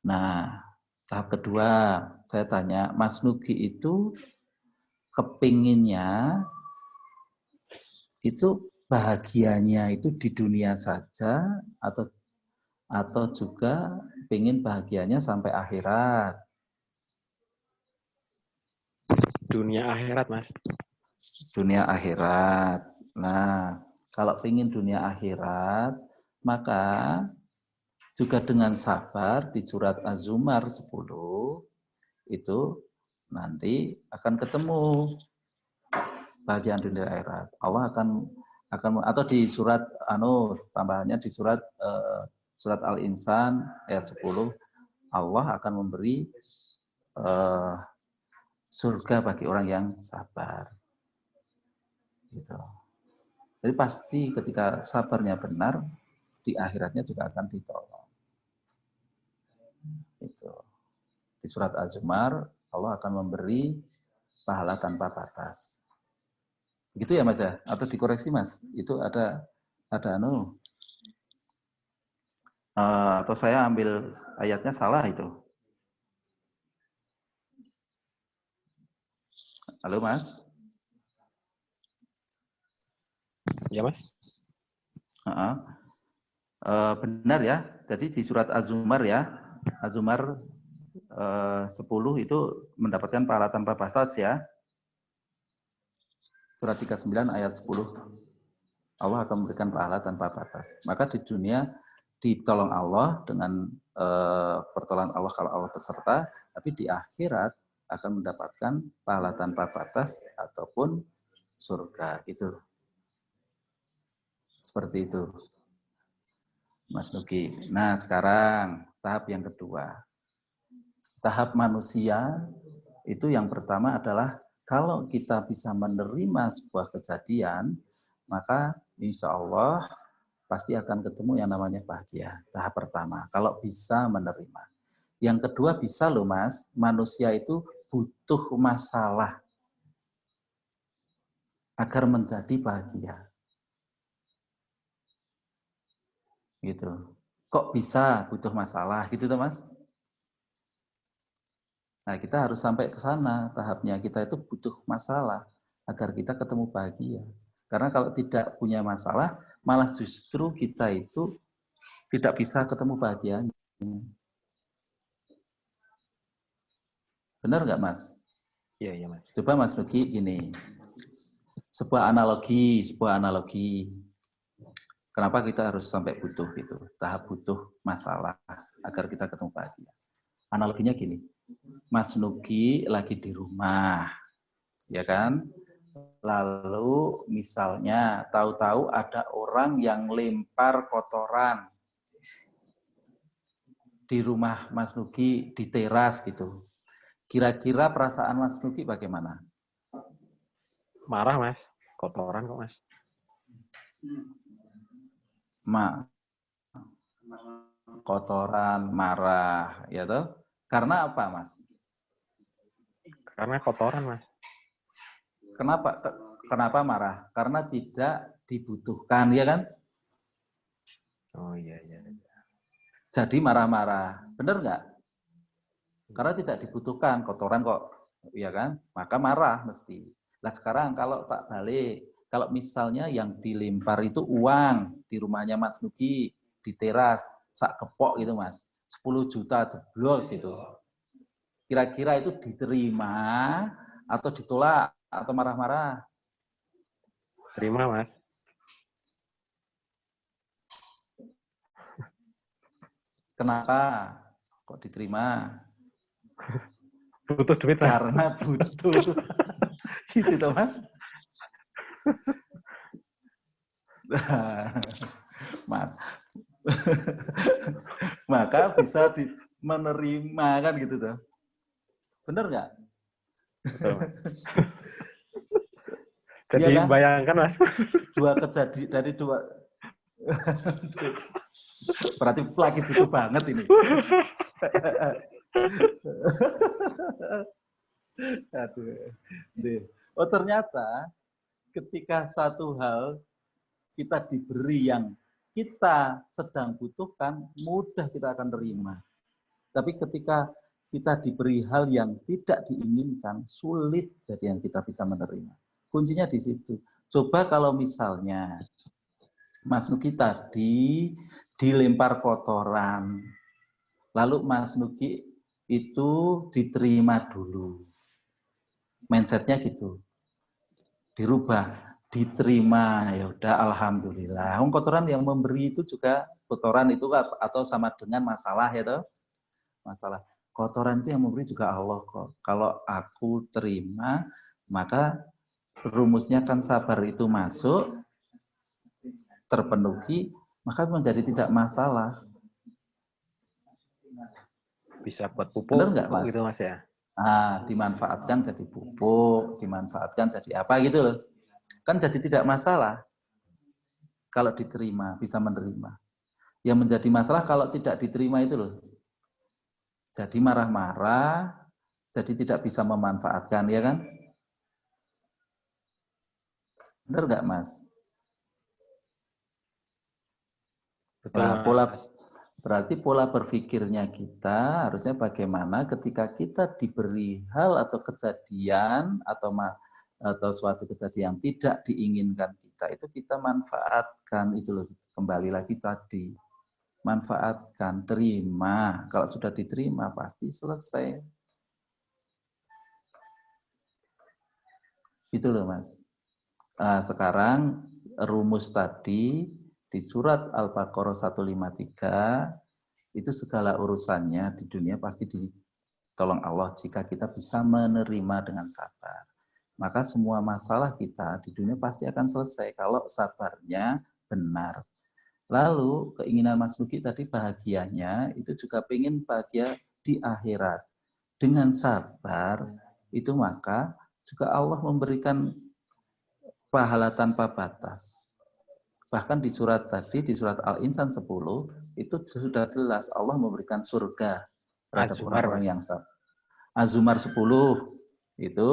Nah, tahap kedua, saya tanya, Mas Nugi itu kepinginnya itu bahagianya itu di dunia saja atau juga pengen bahagianya sampai akhirat? Dunia akhirat, Mas. Dunia akhirat. Nah, kalau pengen dunia akhirat, maka juga dengan sabar di surat Az-Zumar 10 itu nanti akan ketemu bahagian dunia akhirat. Allah akan atau di surat tambahannya di surat surat Al-Insan ayat 10, Allah akan memberi surga bagi orang yang sabar. Gitu. Jadi pasti ketika sabarnya benar, di akhiratnya juga akan ditolong. Itu. Di surat Az-Zumar, Allah akan memberi pahala tanpa batas. Begitu ya Mas ya? Atau dikoreksi Mas? Itu ada atau saya ambil ayatnya salah itu. Halo Mas? Ya Mas? Benar ya. Jadi di surat Az-Zumar ya, Az-Zumar 10 itu mendapatkan pahala tanpa batas ya. Surat 39 ayat 10. Allah akan memberikan pahala tanpa batas. Maka di dunia ditolong Allah dengan pertolongan Allah kalau Allah peserta, tapi di akhirat akan mendapatkan pahala tanpa batas ataupun surga gitu. Seperti itu. Mas Nugi. Nah, sekarang tahap yang kedua. Tahap manusia itu yang pertama adalah kalau kita bisa menerima sebuah kejadian, maka insya Allah pasti akan ketemu yang namanya bahagia. Tahap pertama, kalau bisa menerima. Yang kedua bisa loh Mas, manusia itu butuh masalah agar menjadi bahagia. Gitu. Kok bisa butuh masalah gitu tuh Mas? Nah, kita harus sampai ke sana tahapnya. Kita itu butuh masalah agar kita ketemu bahagia. Karena kalau tidak punya masalah, malah justru kita itu tidak bisa ketemu bahagianya. Benar nggak, Mas? Iya, Mas. Coba Mas Nugi gini. Sebuah analogi. Kenapa kita harus sampai butuh itu, tahap butuh masalah agar kita ketemu bahagia. Analoginya gini, Mas Nugi lagi di rumah, ya kan? Lalu misalnya tahu-tahu ada orang yang lempar kotoran di rumah Mas Nugi di teras gitu. Kira-kira perasaan Mas Nugi bagaimana? Marah, Mas. Kotoran kok, Mas. Kotoran, marah, ya toh? Karena apa, Mas? Karena kotoran, Mas. Kenapa marah? Karena tidak dibutuhkan, ya kan? Oh iya. Jadi marah-marah, benar nggak? Karena tidak dibutuhkan, kotoran kok, ya kan? Maka marah mesti. Nah sekarang kalau tak balik, kalau misalnya yang dilempar itu uang di rumahnya Mas Nugi di teras, sak kepok gitu Mas, 10 juta jeblok gitu. Kira-kira itu diterima atau ditolak atau marah-marah? Terima, Mas. Kenapa kok diterima? Butuh duit, Mas. Karena butuh. Gitu toh, Mas. Maka bisa menerima kan gitu tuh. Benar nggak? Betul, Mas. Jadi ya kan? bayangkan, Mas. Dari dua berarti lagi butuh banget ini. Aduh. Oh ternyata ketika satu hal kita diberi yang kita sedang butuhkan, mudah kita akan terima. Tapi ketika kita diberi hal yang tidak diinginkan, sulit jadi yang kita bisa menerima. Kuncinya di situ. Coba kalau misalnya Mas Nugi tadi dilempar kotoran, lalu Mas Nugi itu diterima dulu. Mindsetnya gitu. Dirubah, diterima, ya udah alhamdulillah. Kotoran yang memberi itu juga kotoran itu atau sama dengan masalah ya toh? Masalah. Kotoran itu yang memberi juga Allah kok. Kalau aku terima, maka rumusnya kan sabar itu masuk, terpenuhi, maka menjadi tidak masalah. Bisa buat pupuk. Benar nggak, Mas? Gitu, Mas ya? Dimanfaatkan jadi pupuk, dimanfaatkan jadi apa gitu loh. Kan jadi tidak masalah. Kalau diterima, bisa menerima. Yang menjadi masalah kalau tidak diterima itu loh. Jadi marah-marah, jadi tidak bisa memanfaatkan, ya kan? Benar nggak, Mas? Betul, Nah, Mas. berarti pola berpikirnya kita harusnya bagaimana ketika kita diberi hal atau kejadian atau suatu kejadian yang tidak diinginkan kita, itu kita manfaatkan, itu loh, kembali lagi tadi. Manfaatkan, terima. Kalau sudah diterima pasti selesai. Itu loh, Mas. Sekarang rumus tadi di surat Al-Baqarah 153 itu segala urusannya di dunia pasti ditolong Allah jika kita bisa menerima dengan sabar. Maka semua masalah kita di dunia pasti akan selesai kalau sabarnya benar. Lalu keinginan Mas Nugi tadi bahagianya itu juga pengen bahagia di akhirat. Dengan sabar itu maka juga Allah memberikan pahala tanpa batas. Bahkan di surat tadi, di surat Al-Insan 10, itu sudah jelas Allah memberikan surga terhadap orang-orang yang sabar. Az-Zumar 10, itu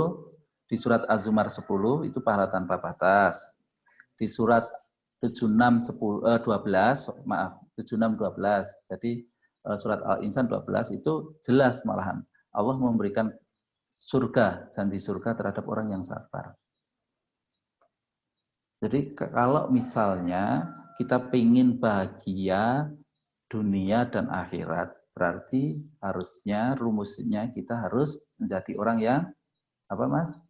di surat Az-Zumar 10, itu pahala tanpa batas. Di surat 76 12, maaf, 76 12. Jadi surat Al-Insan 12 itu jelas malahan Allah memberikan surga, janji surga terhadap orang yang sabar. Jadi kalau misalnya kita pengen bahagia dunia dan akhirat, berarti harusnya rumusnya kita harus menjadi orang yang apa, Mas?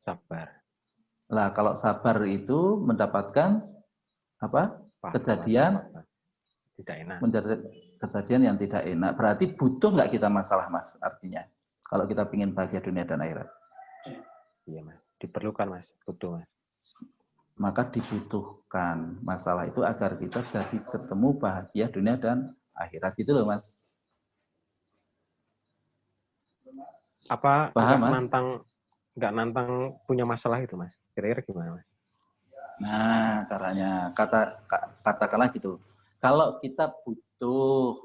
Sabar. Lah kalau sabar itu mendapatkan apa? Kejadian Tidak enak. menjadi kejadian yang tidak enak. Berarti butuh nggak kita masalah, Mas? Artinya, kalau kita ingin bahagia dunia dan akhirat. Iya, Mas. Diperlukan, Mas. Butuh, Mas. Maka dibutuhkan masalah itu agar kita jadi ketemu bahagia dunia dan akhirat. Gitu loh, Mas. Apa Paham, Mas? nggak nantang punya masalah itu, Mas? Kira-kira gimana, Mas? Nah, caranya katakanlah gitu. Kalau kita butuh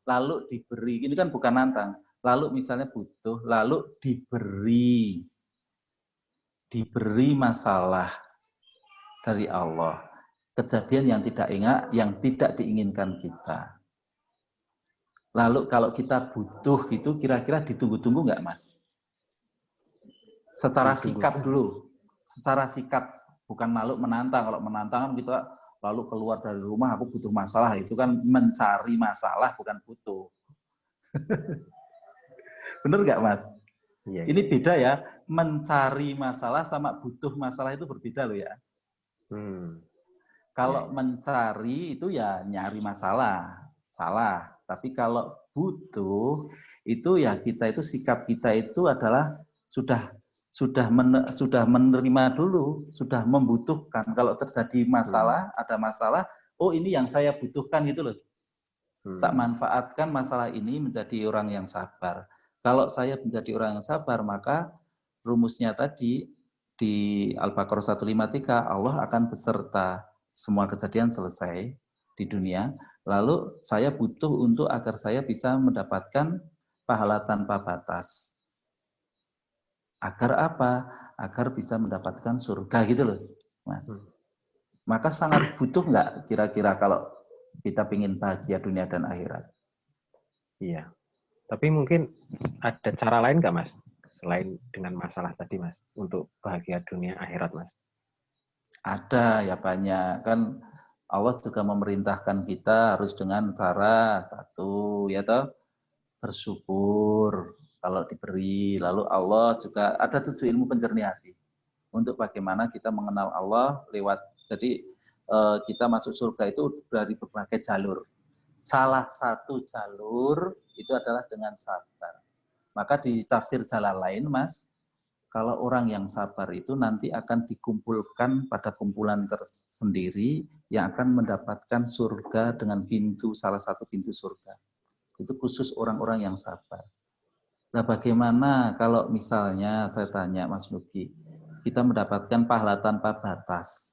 lalu diberi, ini kan bukan nantang. Lalu misalnya butuh, lalu diberi masalah dari Allah. Kejadian yang tidak diinginkan kita. Lalu kalau kita butuh itu kira-kira ditunggu-tunggu nggak, Mas? Secara sikap dulu. Secara sikap, bukan lalu menantang. Kalau menantang kan kita lalu keluar dari rumah, aku butuh masalah. Itu kan mencari masalah, bukan butuh. Bener nggak, Mas? Iya, Ini beda ya. Mencari masalah sama butuh masalah itu berbeda loh ya. Kalau mencari itu ya nyari masalah, salah. Tapi kalau butuh itu ya kita itu sikap kita itu adalah sudah menerima dulu, sudah membutuhkan. Kalau terjadi masalah, ada masalah, oh ini yang saya butuhkan gitu loh. Tak manfaatkan masalah ini menjadi orang yang sabar. Kalau saya menjadi orang yang sabar, maka rumusnya tadi di Al-Baqarah 153, Allah akan beserta semua kejadian selesai di dunia. Lalu saya butuh untuk agar saya bisa mendapatkan pahala tanpa batas. Agar apa? Agar bisa mendapatkan surga gitu loh, Mas. Maka sangat butuh nggak kira-kira kalau kita ingin bahagia dunia dan akhirat? Iya. Tapi mungkin ada cara lain nggak, Mas? Selain dengan masalah tadi, Mas, untuk bahagia dunia akhirat, Mas? Ada ya banyak. Kan Allah juga memerintahkan kita harus dengan cara satu, ya toh, bersyukur kalau diberi. Lalu Allah juga ada 7 ilmu penjernih hati. Untuk bagaimana kita mengenal Allah lewat, jadi kita masuk surga itu dari berbagai jalur. Salah satu jalur itu adalah dengan sabar. Maka di tafsir jalan lain, Mas, kalau orang yang sabar itu nanti akan dikumpulkan pada kumpulan tersendiri yang akan mendapatkan surga dengan salah satu pintu surga. Itu khusus orang-orang yang sabar. Nah, bagaimana kalau misalnya saya tanya Mas Nugi, kita mendapatkan pahala tanpa batas.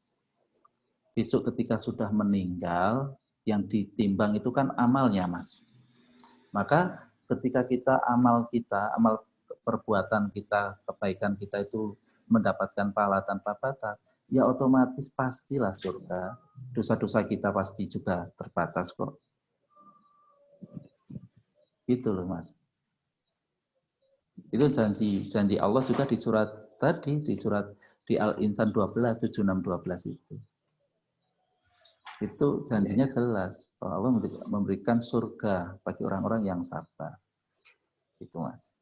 Besok ketika sudah meninggal, yang ditimbang itu kan amalnya, Mas. Maka ketika amal perbuatan kita, kebaikan kita itu mendapatkan pahala tanpa batas, ya otomatis pastilah surga. Dosa-dosa kita pasti juga terbatas kok. Itu loh, Mas. Itu janji Allah juga di surat tadi, di Al-Insan 12, 76, 12 itu. Itu janjinya jelas bahwa Allah memberikan surga bagi orang-orang yang sabar. Itu, Mas.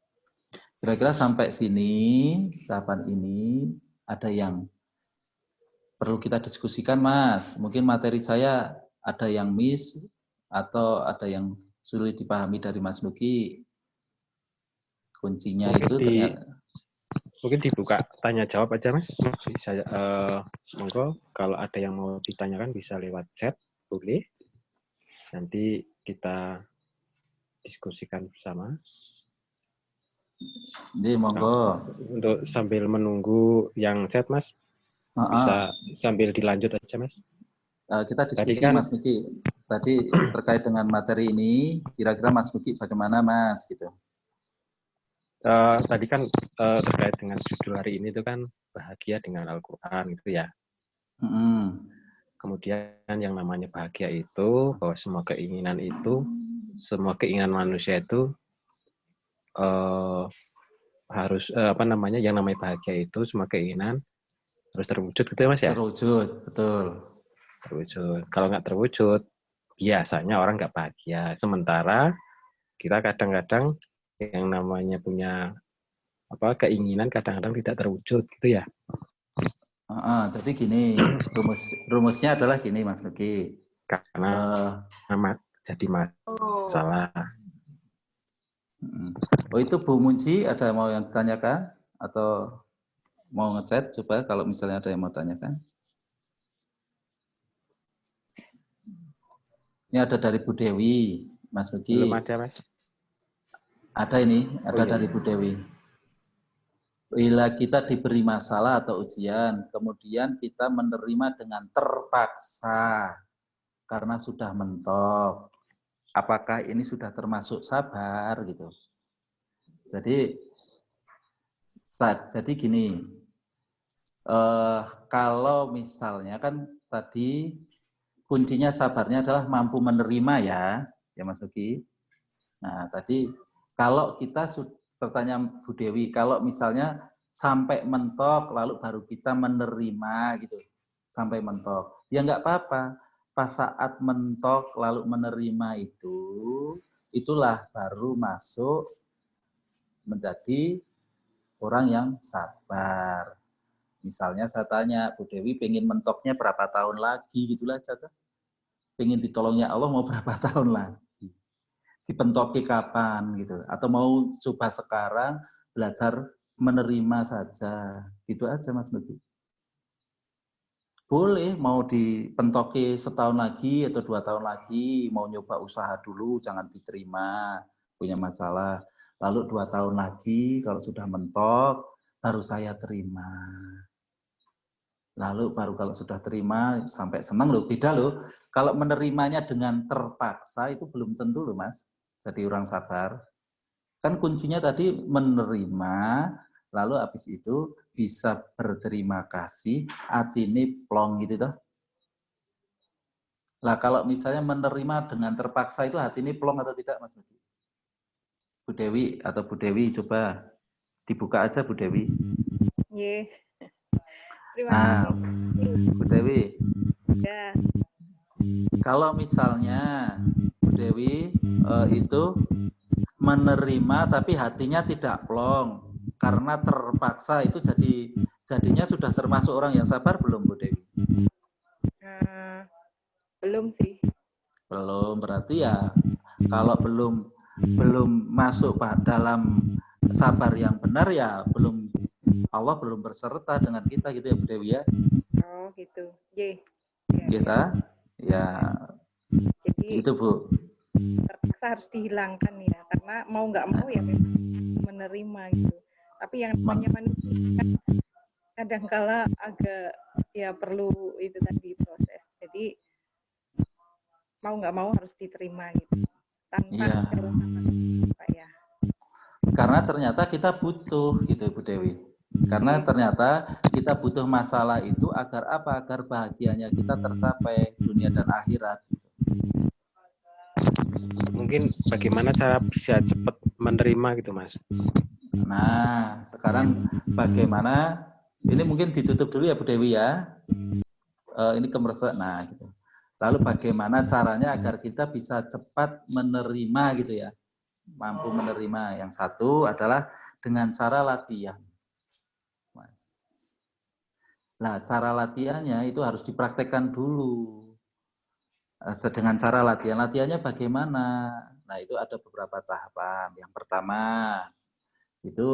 Kira-kira sampai sini, tahapan ini, ada yang perlu kita diskusikan, Mas. Mungkin materi saya ada yang miss, atau ada yang sulit dipahami dari Mas Nugi. Kuncinya itu ternyata... Mungkin dibuka tanya jawab aja, Mas. Bisa, monggo kalau ada yang mau ditanyakan bisa lewat chat, boleh. Nanti kita diskusikan bersama. Jadi monggo. Untuk sambil menunggu yang chat, Mas, bisa sambil dilanjut aja, Mas. Kita diskusi, kan, Mas Nugi. Tadi terkait dengan materi ini, kira-kira Mas Nugi bagaimana, Mas? Gitu. Tadi kan terkait dengan judul hari ini itu kan bahagia dengan Al-Quran gitu ya. Kemudian yang namanya bahagia itu bahwa semua keinginan manusia itu harus yang namanya bahagia itu semua keinginan harus terwujud gitu ya, Mas ya. Terwujud, betul. Terwujud. Kalau nggak terwujud biasanya orang nggak bahagia. Sementara kita kadang-kadang yang namanya punya keinginan kadang-kadang tidak terwujud gitu ya. Jadi gini, rumusnya adalah gini Mas Nuki. Karena jadi masalah. Itu Bu Munci ada mau yang ditanyakan atau mau ngechat? Coba kalau misalnya ada yang mau tanyakan. Ini ada dari Bu Dewi, Mas Nuki. Belum ada, Mas. Ada ini, ada iya. dari Bu Dewi. Bila kita diberi masalah atau ujian, kemudian kita menerima dengan terpaksa karena sudah mentok. Apakah ini sudah termasuk sabar gitu? Jadi gini, kalau misalnya kan tadi kuncinya sabarnya adalah mampu menerima ya Mas Nuki. Nah tadi kalau kita pertanyaan Bu Dewi, kalau misalnya sampai mentok lalu baru kita menerima gitu, sampai mentok, ya nggak apa-apa. Pas saat mentok lalu menerima itulah baru masuk menjadi orang yang sabar. Misalnya saya tanya, Bu Dewi pengen mentoknya berapa tahun lagi gitulah aja. Pengen ditolongnya Allah mau berapa tahun lagi? Dipentoki kapan gitu? Atau mau coba sekarang belajar menerima saja. Gitu aja Mas Nugi. Boleh mau dipentoki setahun lagi atau 2 tahun lagi, mau nyoba usaha dulu jangan diterima, punya masalah. Lalu 2 tahun lagi kalau sudah mentok baru saya terima. Lalu baru kalau sudah terima sampai senang loh, beda loh. Kalau menerimanya dengan terpaksa itu belum tentu loh Mas, jadi orang sabar. Kan kuncinya tadi menerima, lalu habis itu bisa berterima kasih, atine plong gitu toh. Lah kalau misalnya menerima dengan terpaksa itu hati ini plong atau tidak Mas Budi? Bu Dewi atau Bu Dewi coba dibuka aja Bu Dewi. Iya. Terima kasih. Bu Dewi. Ya. Kalau misalnya Bu Dewi itu menerima tapi hatinya tidak plong karena terpaksa itu jadinya sudah termasuk orang yang sabar belum Bu Dewi? Belum sih. Belum, berarti ya kalau belum masuk dalam sabar yang benar ya Allah belum berserta dengan kita gitu ya Bu Dewi ya. Oh gitu. Ye. Kita ya. Jadi itu Bu. Terpaksa harus dihilangkan ya karena mau nggak mau ya memang menerima gitu. Tapi yang namanya manusia kadangkala agak ya perlu itu tadi proses. Jadi mau nggak mau harus diterima gitu tanpa apa ya. Karena ternyata kita butuh gitu Bu Dewi. Karena ternyata kita butuh masalah itu agar apa? Agar bahagianya kita tercapai dunia dan akhirat. Gitu. Mungkin bagaimana cara bisa cepat menerima gitu Mas? Nah sekarang bagaimana? Ini mungkin ditutup dulu ya Bu Dewi ya. Ini kemersa. Nah gitu. Lalu bagaimana caranya agar kita bisa cepat menerima gitu ya. Mampu menerima. Yang satu adalah dengan cara latihan. Mas. Nah, cara latihannya itu harus dipraktekkan dulu. Dengan cara latihan. Latihannya bagaimana? Nah, itu ada beberapa tahapan. Yang pertama, itu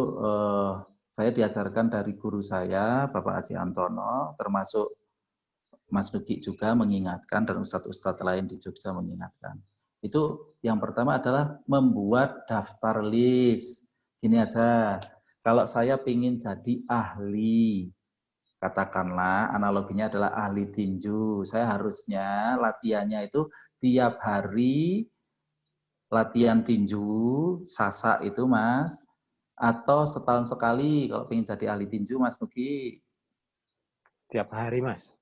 saya diajarkan dari guru saya, Bapak Aji Antono, termasuk Mas Nuki juga mengingatkan, dan ustadz-ustadz lain di Jogja mengingatkan. Itu yang pertama adalah membuat daftar list. Gini aja, kalau saya ingin jadi ahli, katakanlah analoginya adalah ahli tinju, saya harusnya latihannya itu tiap hari latihan tinju, sasak itu Mas, atau setahun sekali kalau ingin jadi ahli tinju Mas Nugi. Tiap hari Mas?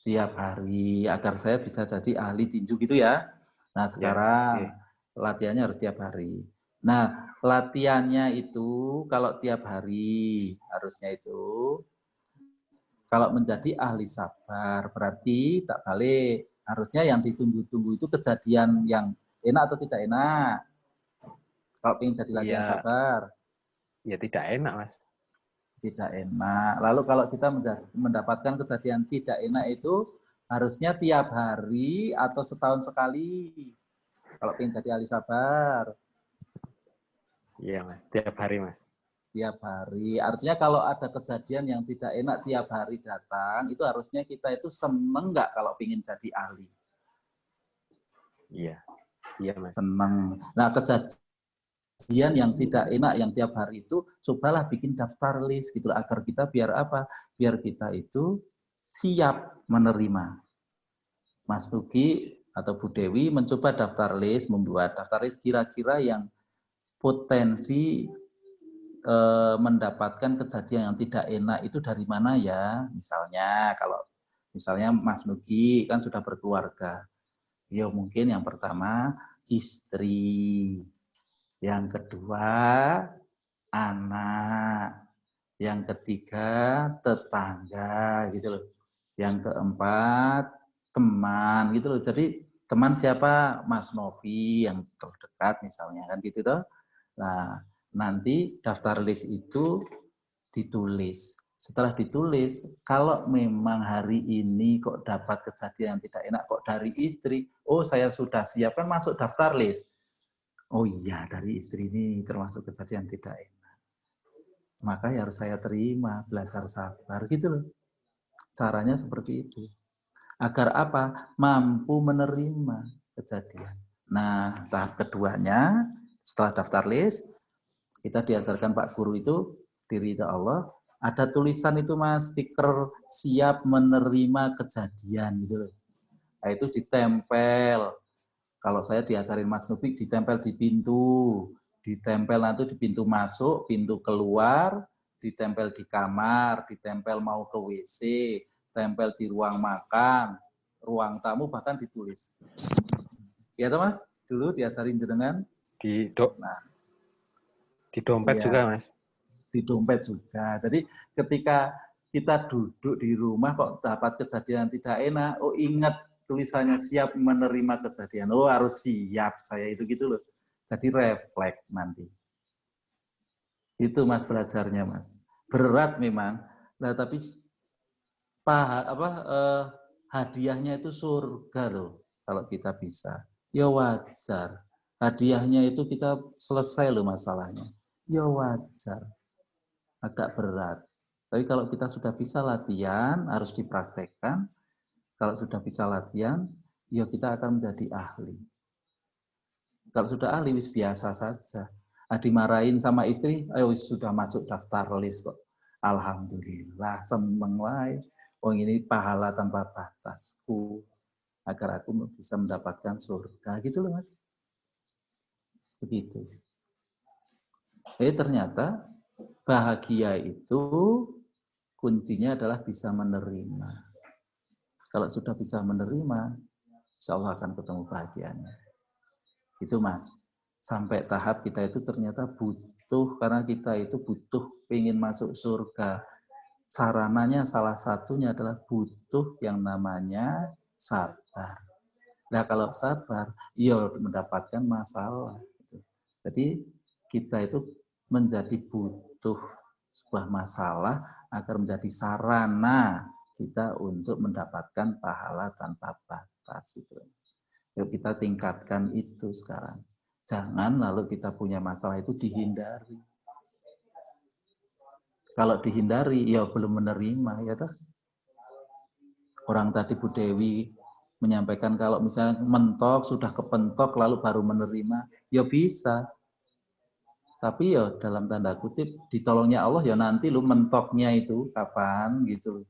Tiap hari, agar saya bisa jadi ahli tinju gitu ya. Nah sekarang latihannya harus tiap hari. Nah latihannya itu kalau tiap hari harusnya itu, kalau menjadi ahli sabar berarti tak balik Harusnya yang ditunggu-tunggu itu kejadian yang enak atau tidak enak. Kalau ingin jadi latihan Iya. sabar, Ya tidak enak, Mas. tidak enak. Lalu kalau kita mendapatkan kejadian tidak enak itu harusnya tiap hari atau setahun sekali. Kalau ingin jadi ahli sabar, Iya, Mas. Tiap hari, Mas. tiap hari. Artinya kalau ada kejadian yang tidak enak tiap hari datang, itu harusnya kita itu seneng nggak kalau ingin jadi ahli? Iya. Iya, Mas. Seneng. Nah, kejadian yang tidak enak yang tiap hari itu, cobalah bikin daftar list gitu agar kita biar apa? Biar kita itu siap menerima. Mas Nugi atau Bu Dewi mencoba daftar list, membuat daftar list kira-kira yang potensi mendapatkan kejadian yang tidak enak itu dari mana ya? Misalnya kalau misalnya Mas Nugi kan sudah berkeluarga. Ya mungkin yang pertama istri, yang kedua anak, yang ketiga tetangga gitu loh. Yang keempat teman gitu loh. Jadi teman siapa? Mas Novi yang terdekat misalnya kan gitu toh. Nah, nanti daftar list itu ditulis. Setelah ditulis, kalau memang hari ini kok dapat kejadian yang tidak enak kok dari istri, oh saya sudah siap kan masuk daftar list. Oh iya, dari istri ini termasuk kejadian tidak enak. Maka ya harus saya terima, belajar sabar gitu loh. Caranya seperti itu. Agar apa? Mampu menerima kejadian. Nah, tahap keduanya, setelah daftar list, kita diajarkan Pak Guru itu, diridha Allah, ada tulisan itu Mas, stiker siap menerima kejadian gitu loh. Nah, itu ditempel. Kalau saya diajarin Mas Nubi, ditempel di pintu. Ditempel nanti di pintu masuk, pintu keluar, ditempel di kamar, ditempel mau ke WC, tempel di ruang makan, ruang tamu bahkan ditulis. Ya toh Mas? Dulu diajarin jenengan? Di dompet ya, juga, Mas. Di dompet juga. Jadi ketika kita duduk di rumah kok dapat kejadian tidak enak, oh ingat tulisannya siap menerima kejadian. Oh harus siap saya itu gitu loh. Jadi refleks nanti. Itu Mas belajarnya Mas. Berat memang. Nah tapi hadiahnya itu surga loh kalau kita bisa. Ya wajar. Hadiahnya itu kita selesai loh masalahnya. Ya wajar. Agak berat. Tapi kalau kita sudah bisa latihan, harus dipraktekkan. Kalau sudah bisa latihan, ya kita akan menjadi ahli. Kalau sudah ahli, wis biasa saja. Dimarahin sama istri, ayo sudah masuk daftar list kok. Alhamdulillah, seneng wae. Oh ini pahala tanpa batasku. Agar aku bisa mendapatkan surga. Gitu loh Mas. Begitu. Ternyata bahagia itu kuncinya adalah bisa menerima. Kalau sudah bisa menerima, insya Allah akan ketemu bahagianya. Itu Mas. Sampai tahap kita itu ternyata butuh, karena kita itu butuh pengen masuk surga. Sarananya salah satunya adalah butuh yang namanya sabar. Nah kalau sabar, ya mendapatkan masalah. Jadi kita itu menjadi butuh sebuah masalah agar menjadi sarana kita untuk mendapatkan pahala tanpa batas. Yuk kita tingkatkan itu sekarang. Jangan lalu kita punya masalah itu dihindari. Kalau dihindari, ya belum menerima. Ya toh? Orang tadi Bu Dewi menyampaikan kalau misalnya mentok, sudah kepentok lalu baru menerima, ya bisa. Tapi ya dalam tanda kutip ditolongnya Allah ya nanti lu mentoknya itu kapan gitu.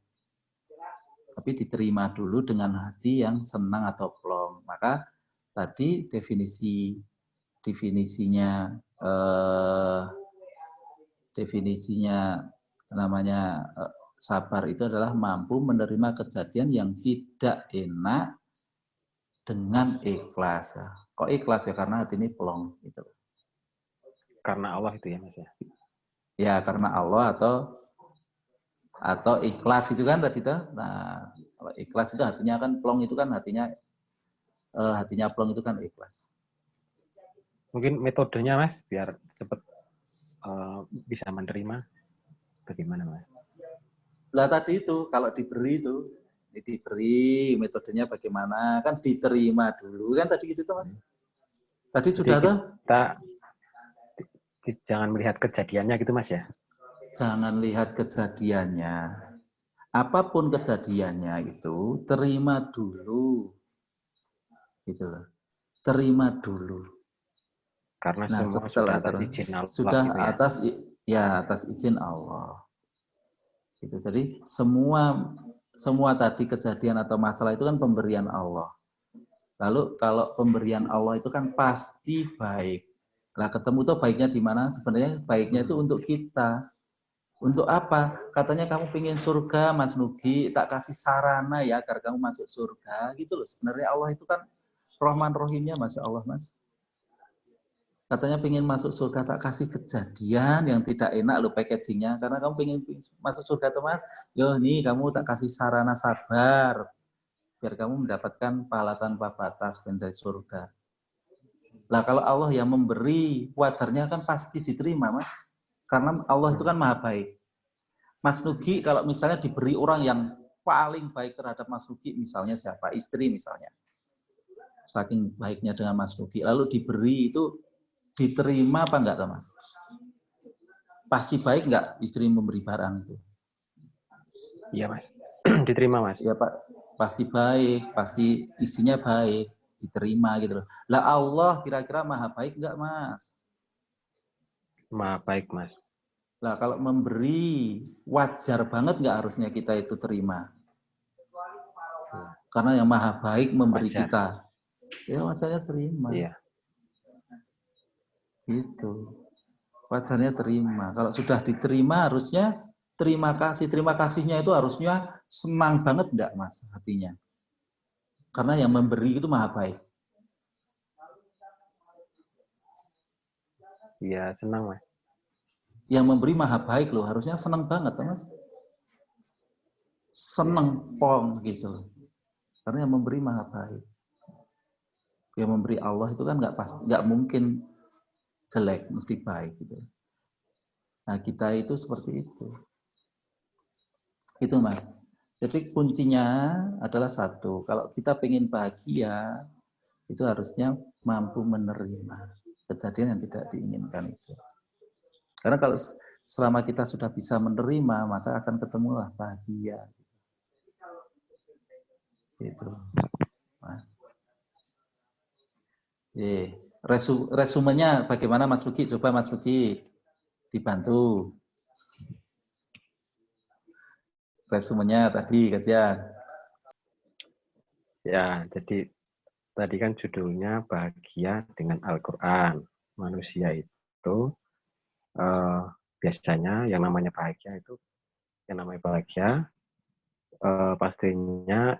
Tapi diterima dulu dengan hati yang senang atau plong. Maka tadi definisinya namanya sabar itu adalah mampu menerima kejadian yang tidak enak dengan ikhlas. Kok ikhlas ya karena hati ini plong gitu. Karena Allah itu ya Mas ya. Ya karena Allah atau ikhlas itu kan tadi tuh. Nah, kalau ikhlas itu hatinya kan plong itu kan hatinya hatinya plong itu kan ikhlas. Mungkin metodenya Mas biar cepat bisa menerima bagaimana Mas? Lah tadi itu kalau diberi metodenya bagaimana, kan diterima dulu kan tadi gitu tuh Mas. Tadi sudah tuh. Kita jangan melihat kejadiannya gitu Mas ya. Jangan lihat kejadiannya. Apapun kejadiannya itu terima dulu. Gitu loh. Terima dulu. Karena Nah, semua setelah sudah atas izin Allah sudah gitu ya. atas izin Allah. Itu jadi semua tadi kejadian atau masalah itu kan pemberian Allah. Lalu kalau pemberian Allah itu kan pasti baik. Nah, ketemu tuh baiknya di mana? Sebenarnya baiknya itu untuk kita. Untuk apa? Katanya kamu pengen surga, Mas Nugi, tak kasih sarana ya agar kamu masuk surga. Gitu loh. Sebenarnya Allah itu kan Rahman Rohimnya, Masya Allah, Mas. Katanya pengen masuk surga, tak kasih kejadian yang tidak enak loh packagingnya. Karena kamu pengen masuk surga tuh Mas, yo nih kamu tak kasih sarana sabar. Biar kamu mendapatkan pahala tanpa batas dari surga. Lah kalau Allah yang memberi, wajarnya kan pasti diterima Mas. Karena Allah itu kan maha baik. Mas Nugi kalau misalnya diberi orang yang paling baik terhadap Mas Nugi, misalnya siapa? Istri misalnya. Saking baiknya dengan Mas Nugi. Lalu diberi itu diterima apa enggak, Mas? Pasti baik enggak istri memberi barang itu? Iya, Mas. Diterima, Mas. Ya, Pak. Pasti baik, pasti isinya baik, diterima gitu loh. Lah Allah kira-kira maha baik enggak, Mas? Maha baik, Mas. Lah kalau memberi, wajar banget enggak harusnya kita itu terima? Karena yang maha baik memberi wajar. kita. Ya wajarnya terima. Iya. Gitu. Wajarnya terima. Kalau sudah diterima harusnya terima kasih. Terima kasihnya itu harusnya senang banget enggak Mas hatinya? Karena yang memberi itu maha baik. Iya, senang Mas. Yang memberi maha baik loh, harusnya senang banget Mas. Senang pong gitu. Karena yang memberi maha baik. Yang memberi Allah itu kan nggak mungkin jelek, mesti baik gitu. Nah kita itu seperti itu. Itu Mas. Jadi kuncinya adalah satu. Kalau kita pengen bahagia, itu harusnya mampu menerima kejadian yang tidak diinginkan itu. Karena kalau selama kita sudah bisa menerima, maka akan ketemulah bahagia. Itu. Nah. Resumenya bagaimana Mas Luki? Coba Mas Luki dibantu. Resumenya tadi kajian. Ya, jadi tadi kan judulnya bahagia dengan Al-Quran. Manusia itu biasanya yang namanya bahagia pastinya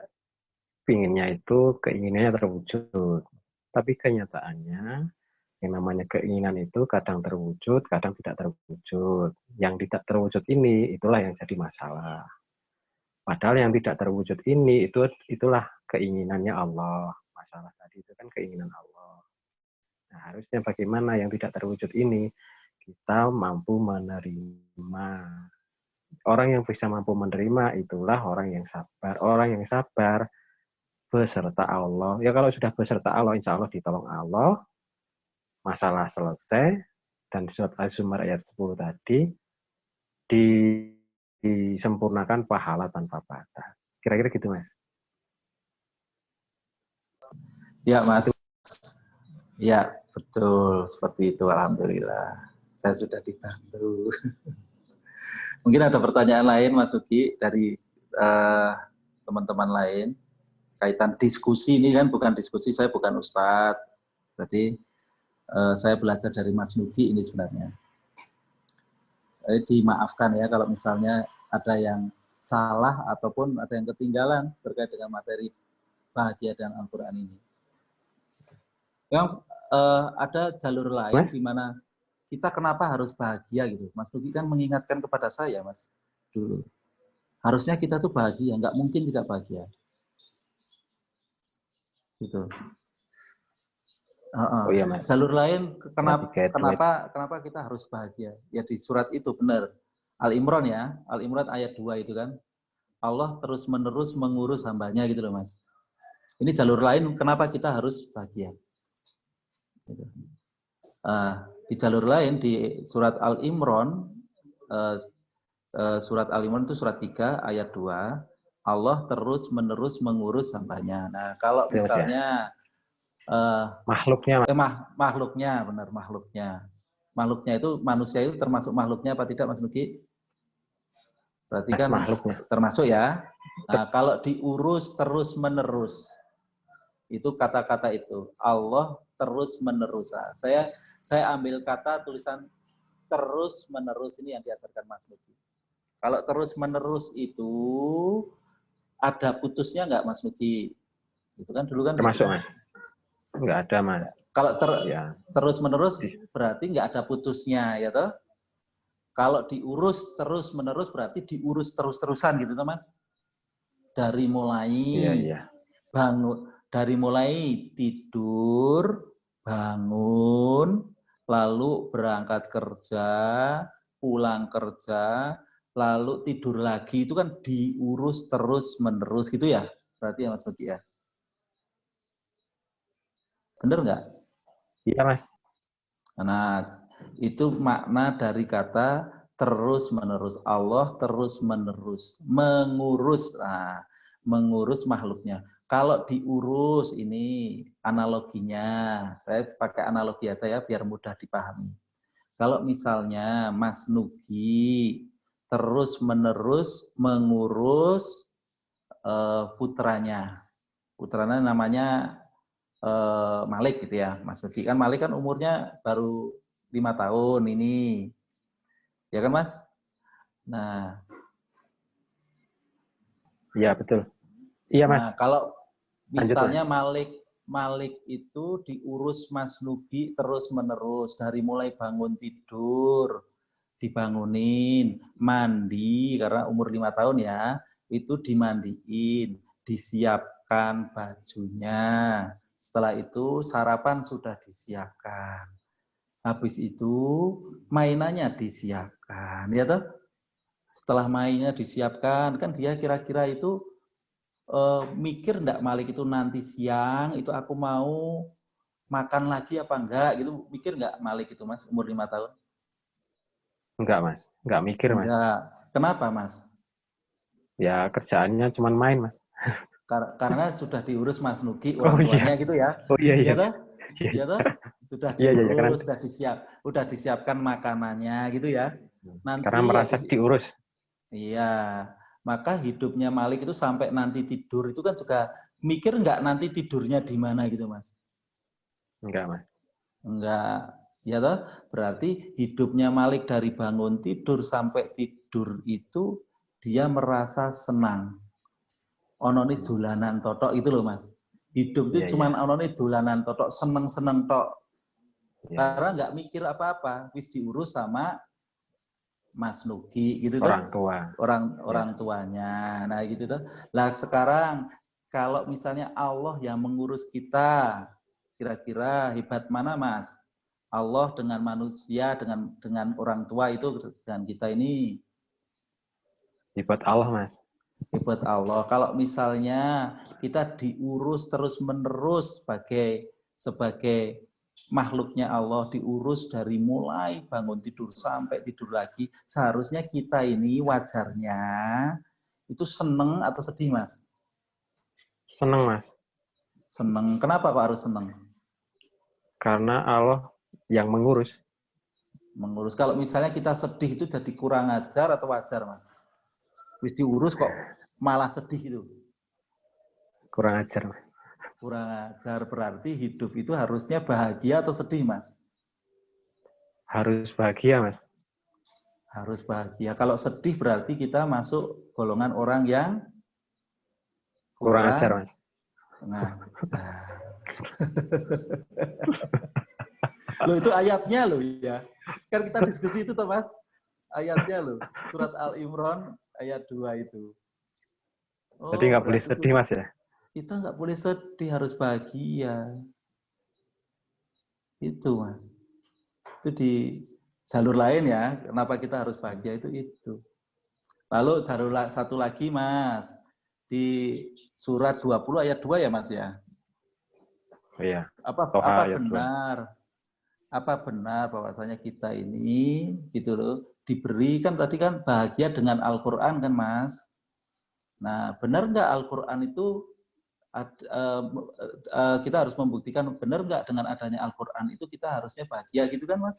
pinginnya itu keinginannya terwujud. Tapi kenyataannya yang namanya keinginan itu kadang terwujud, kadang tidak terwujud. Yang tidak terwujud ini itulah yang jadi masalah. Padahal yang tidak terwujud ini itulah keinginannya Allah. Masalah tadi itu kan keinginan Allah. Nah, harusnya bagaimana yang tidak terwujud ini kita mampu menerima. Orang yang bisa mampu menerima itulah orang yang sabar. Orang yang sabar beserta Allah. Ya kalau sudah beserta Allah, insya Allah ditolong Allah, masalah selesai, dan surat Az-Zumar ayat 10 tadi disempurnakan pahala tanpa batas. Kira-kira gitu, Mas. Ya, Mas. Ya, betul. Seperti itu, alhamdulillah. Saya sudah dibantu. Mungkin ada pertanyaan lain, Mas Uki, dari teman-teman lain. Kaitan diskusi ini kan bukan diskusi, saya bukan ustadz. Jadi saya belajar dari Mas Nugi ini sebenarnya. Dimaafkan ya kalau misalnya ada yang salah ataupun ada yang ketinggalan terkait dengan materi bahagia dan Al-Quran ini. Yang ada jalur lain di mana kita kenapa harus bahagia gitu. Mas Nugi kan mengingatkan kepada saya, Mas, dulu. Harusnya kita tuh bahagia, nggak mungkin tidak bahagia. Gitu. Oh iya, Mas. Jalur lain Berarti kenapa kita harus bahagia? Ya di surat itu benar. Al-Imran ya, Al-Imran ayat 2 itu kan. Allah terus-menerus mengurus hambanya gitu loh, Mas. Ini jalur lain kenapa kita harus bahagia. Gitu. Di jalur lain di surat Al-Imran surat Al-Imran itu surat 3 ayat 2, Allah terus-menerus mengurus hambanya. Nah, kalau misalnya makhluknya, makhluknya, benar makhluknya. Makhluknya itu manusia itu termasuk makhluknya apa tidak, Mas Nugi? Berarti kan makhluknya termasuk ya. Nah, kalau diurus terus-menerus, itu kata-kata itu Allah terus-menerus. Nah, saya ambil kata tulisan terus-menerus ini yang diajarkan Mas Nugi. Kalau terus-menerus itu ada putusnya nggak, Mas Nugi? Itu kan dulu kan termasuk, gitu. Mas. Nggak ada, Mas. Kalau ya. terus-menerus berarti nggak ada putusnya, ya toh? Kalau diurus terus-menerus berarti diurus terus-terusan gitu toh, Mas? Dari mulai bangun, dari mulai tidur, bangun, lalu berangkat kerja, pulang kerja, lalu tidur lagi, itu kan diurus terus-menerus gitu ya? Berarti ya Mas Nugi ya? Bener nggak? Iya, Mas. Nah, itu makna dari kata terus-menerus. Allah terus-menerus mengurus, mengurus makhluknya. Kalau diurus ini analoginya, saya pakai analogi aja ya biar mudah dipahami. Kalau misalnya Mas Nugi terus-menerus mengurus putranya namanya Malik gitu ya, Mas Nugi. Kan Malik kan umurnya baru 5 tahun ini. Ya kan, Mas? Nah. Iya, betul. Iya, Mas. Nah, kalau misalnya lanjut, Malik itu diurus Mas Nugi terus-menerus dari mulai bangun tidur, dibangunin, mandi karena umur 5 tahun ya, itu dimandiin, disiapkan bajunya. Setelah itu sarapan sudah disiapkan. Habis itu mainannya disiapkan, ya toh? Setelah mainnya disiapkan, kan dia kira-kira itu mikir enggak Malik itu nanti siang itu aku mau makan lagi apa enggak gitu, mikir enggak Malik itu, Mas, umur 5 tahun? Enggak, Mas. Enggak mikir, Mas. Enggak. Kenapa, Mas? Ya, kerjaannya cuma main, Mas. Karena sudah diurus Mas Nugi orang tuanya gitu ya. Oh iya. Iya toh? Iya toh? Sudah diurus, sudah disiapkan makanannya gitu ya. Nanti karena merasa diurus. Iya. Maka hidupnya Malik itu sampai nanti tidur itu kan juga mikir enggak nanti tidurnya di mana gitu, Mas? Enggak, Mas. Enggak. Ya toh? Berarti hidupnya Malik dari bangun tidur sampai tidur itu dia merasa senang. Onone dolanan totok itu loh, Mas. Hidup itu cuman onone dolanan totok, seneng-seneng tok. Karena nggak mikir apa-apa, wis diurus sama Mas Nugi gitu tuh. Orang tua. Orang tuanya. Nah, gitu tuh. Lah sekarang kalau misalnya Allah yang mengurus kita, kira-kira hebat mana, Mas? Allah dengan manusia, dengan orang tua itu dengan kita ini. Hebat Allah, Mas. Hebat Allah. Kalau misalnya kita diurus terus-menerus sebagai makhluknya Allah, diurus dari mulai bangun tidur sampai tidur lagi, seharusnya kita ini wajarnya itu seneng atau sedih, Mas? Seneng, Mas. Seneng. Kenapa kok harus seneng? Karena Allah yang mengurus. Mengurus. Kalau misalnya kita sedih itu jadi kurang ajar atau wajar, Mas? Wis diurus kok malah sedih itu. Kurang ajar, Mas. Kurang ajar, berarti hidup itu harusnya bahagia atau sedih, Mas? Harus bahagia, Mas. Harus bahagia. Kalau sedih berarti kita masuk golongan orang yang kurang ajar, Mas. Ngajar. Loh, itu ayatnya loh ya. Kan kita diskusi itu toh, Mas. Ayatnya loh. Surat Al-Imran ayat 2 itu. Oh, jadi nggak boleh sedih, Mas ya? Kita nggak boleh sedih, harus bahagia. Itu, Mas. Itu di jalur lain ya, kenapa kita harus bahagia itu. Lalu jalur satu lagi, Mas. Di surat 20 ayat 2 ya, Mas ya? Iya. Apa benar bahwasanya kita ini gitu loh diberi kan tadi kan bahagia dengan Al-Qur'an kan, Mas? Nah, benar nggak Al-Qur'an itu kita harus membuktikan benar nggak dengan adanya Al-Qur'an itu kita harusnya bahagia gitu kan, Mas?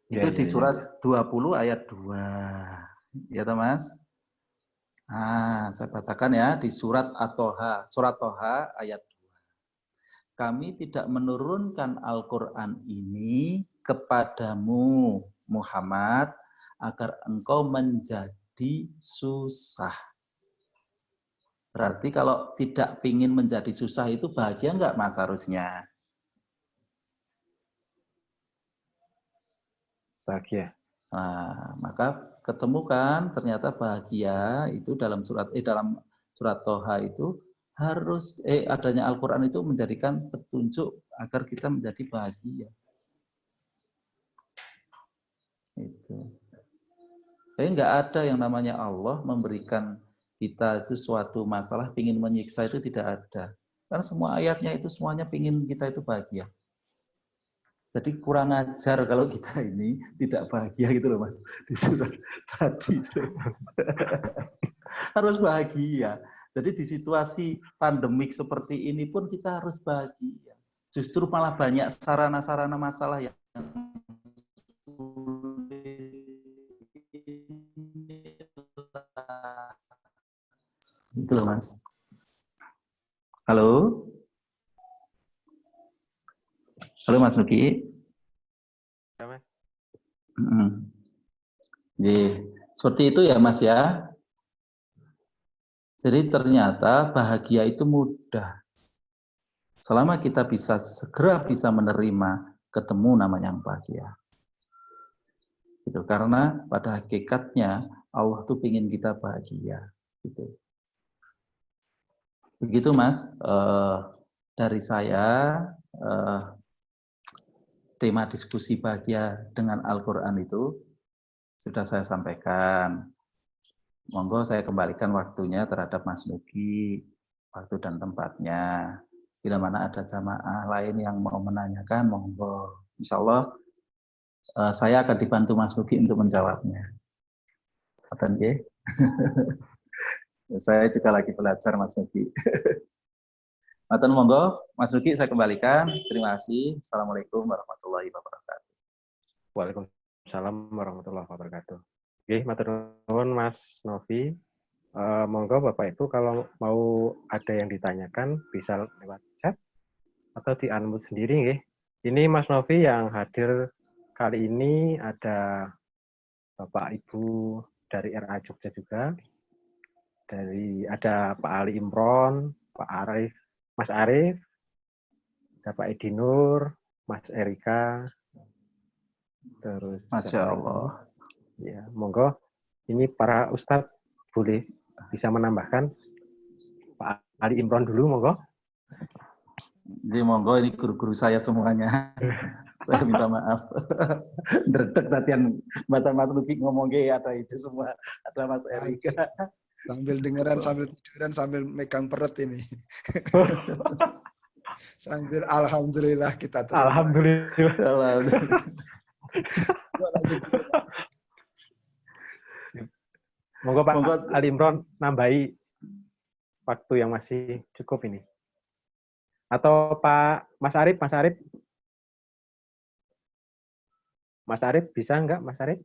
Itu di surat 20 ayat 2. Ya, Mas? Nah, saya bacakan ya di surat Toha ayat 2. Kami tidak menurunkan Al-Quran ini kepadamu, Muhammad, agar engkau menjadi susah. Berarti kalau tidak ingin menjadi susah itu bahagia enggak, Mas, harusnya? Bahagia. Nah, maka ketemukan ternyata bahagia itu dalam surat Toha itu harus adanya Al-Quran itu menjadikan petunjuk agar kita menjadi bahagia. Itu. Tapi nggak ada yang namanya Allah memberikan kita itu suatu masalah, pingin menyiksa itu tidak ada. Karena semua ayatnya itu semuanya pingin kita itu bahagia. Jadi kurang ajar kalau kita ini tidak bahagia gitu loh, Mas. Di surat tadi itu. Harus bahagia. Jadi di situasi pandemik seperti ini pun kita harus bahagia. Justru malah banyak sarana-sarana masalah yang itu loh, Mas. Halo? Halo, Mas Nuki. Ya, Mas. Seperti itu ya, Mas ya. Jadi ternyata bahagia itu mudah. Selama kita segera bisa menerima ketemu namanya yang bahagia. Gitu. Karena pada hakikatnya Allah tuh ingin kita bahagia. Gitu. Begitu, Mas. Dari saya tema diskusi bahagia dengan Al-Quran itu sudah saya sampaikan. Monggo saya kembalikan waktunya terhadap Mas Nugi, waktu dan tempatnya. Bila mana ada jamaah lain yang mau menanyakan, monggo. Insya Allah saya akan dibantu Mas Nugi untuk menjawabnya. Saya juga lagi belajar, Mas Nugi. Matur monggo, Mas Nugi saya kembalikan. Terima kasih. Assalamualaikum warahmatullahi wabarakatuh. Waalaikumsalam warahmatullahi wabarakatuh. Oke, matur nuwun Mas Novi. Monggo Bapak Ibu kalau mau ada yang ditanyakan bisa lewat chat atau di unmute sendiri nggih. Ini Mas Novi yang hadir kali ini ada Bapak Ibu dari RA Jogja juga. Ada Pak Ali Imron, Pak Arif, Mas Arif, ada Pak Edi Nur, Mas Erika, terus Masya Allah. Ya, monggo. Ini para Ustadz boleh bisa menambahkan. Pak Ali Imron dulu, monggo. Jadi monggo, ini guru-guru saya semuanya. Saya minta maaf. Dredeg latihan matematik ngomong ada itu semua. Ada Mas Erika. Sambil dengeran, sambil tiduran, sambil megang perut ini. Sambil alhamdulillah kita terima. Alhamdulillah. Monggo Pak Ali Imron nambahi waktu yang masih cukup ini. Atau Pak Mas Arif bisa enggak Mas Arif?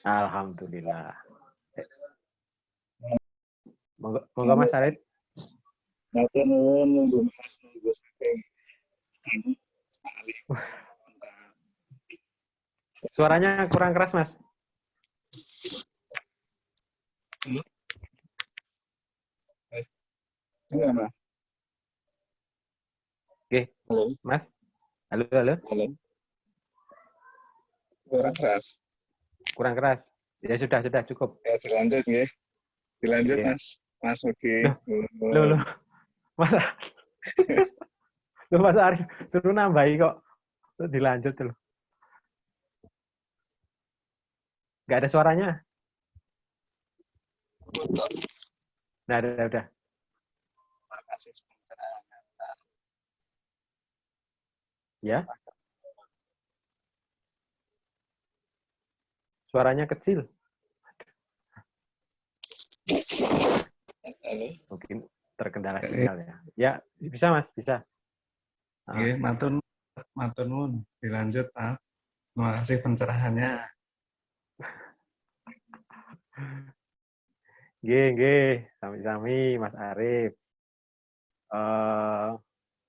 Alhamdulillah. Monggo Mas Arif. Suaranya kurang keras, Mas. Oke, Mas. Halo. Kurang keras. Kurang keras. Ya sudah cukup. Ya dilanjut nggih. Dilanjut ya. Mas Nugi. Loh. Mas Loh, Mas Arif suruh nambahi kok. Terus dilanjut loh. Nggak ada suaranya. Nah, udah. Ya. Suaranya kecil. Mungkin terkendala sinyal ya. Ya, bisa Mas, bisa. Oke, matur nuwun. Dilanjut, Pak. Terima kasih pencerahannya. Nggih. Sami-sami Mas Arif.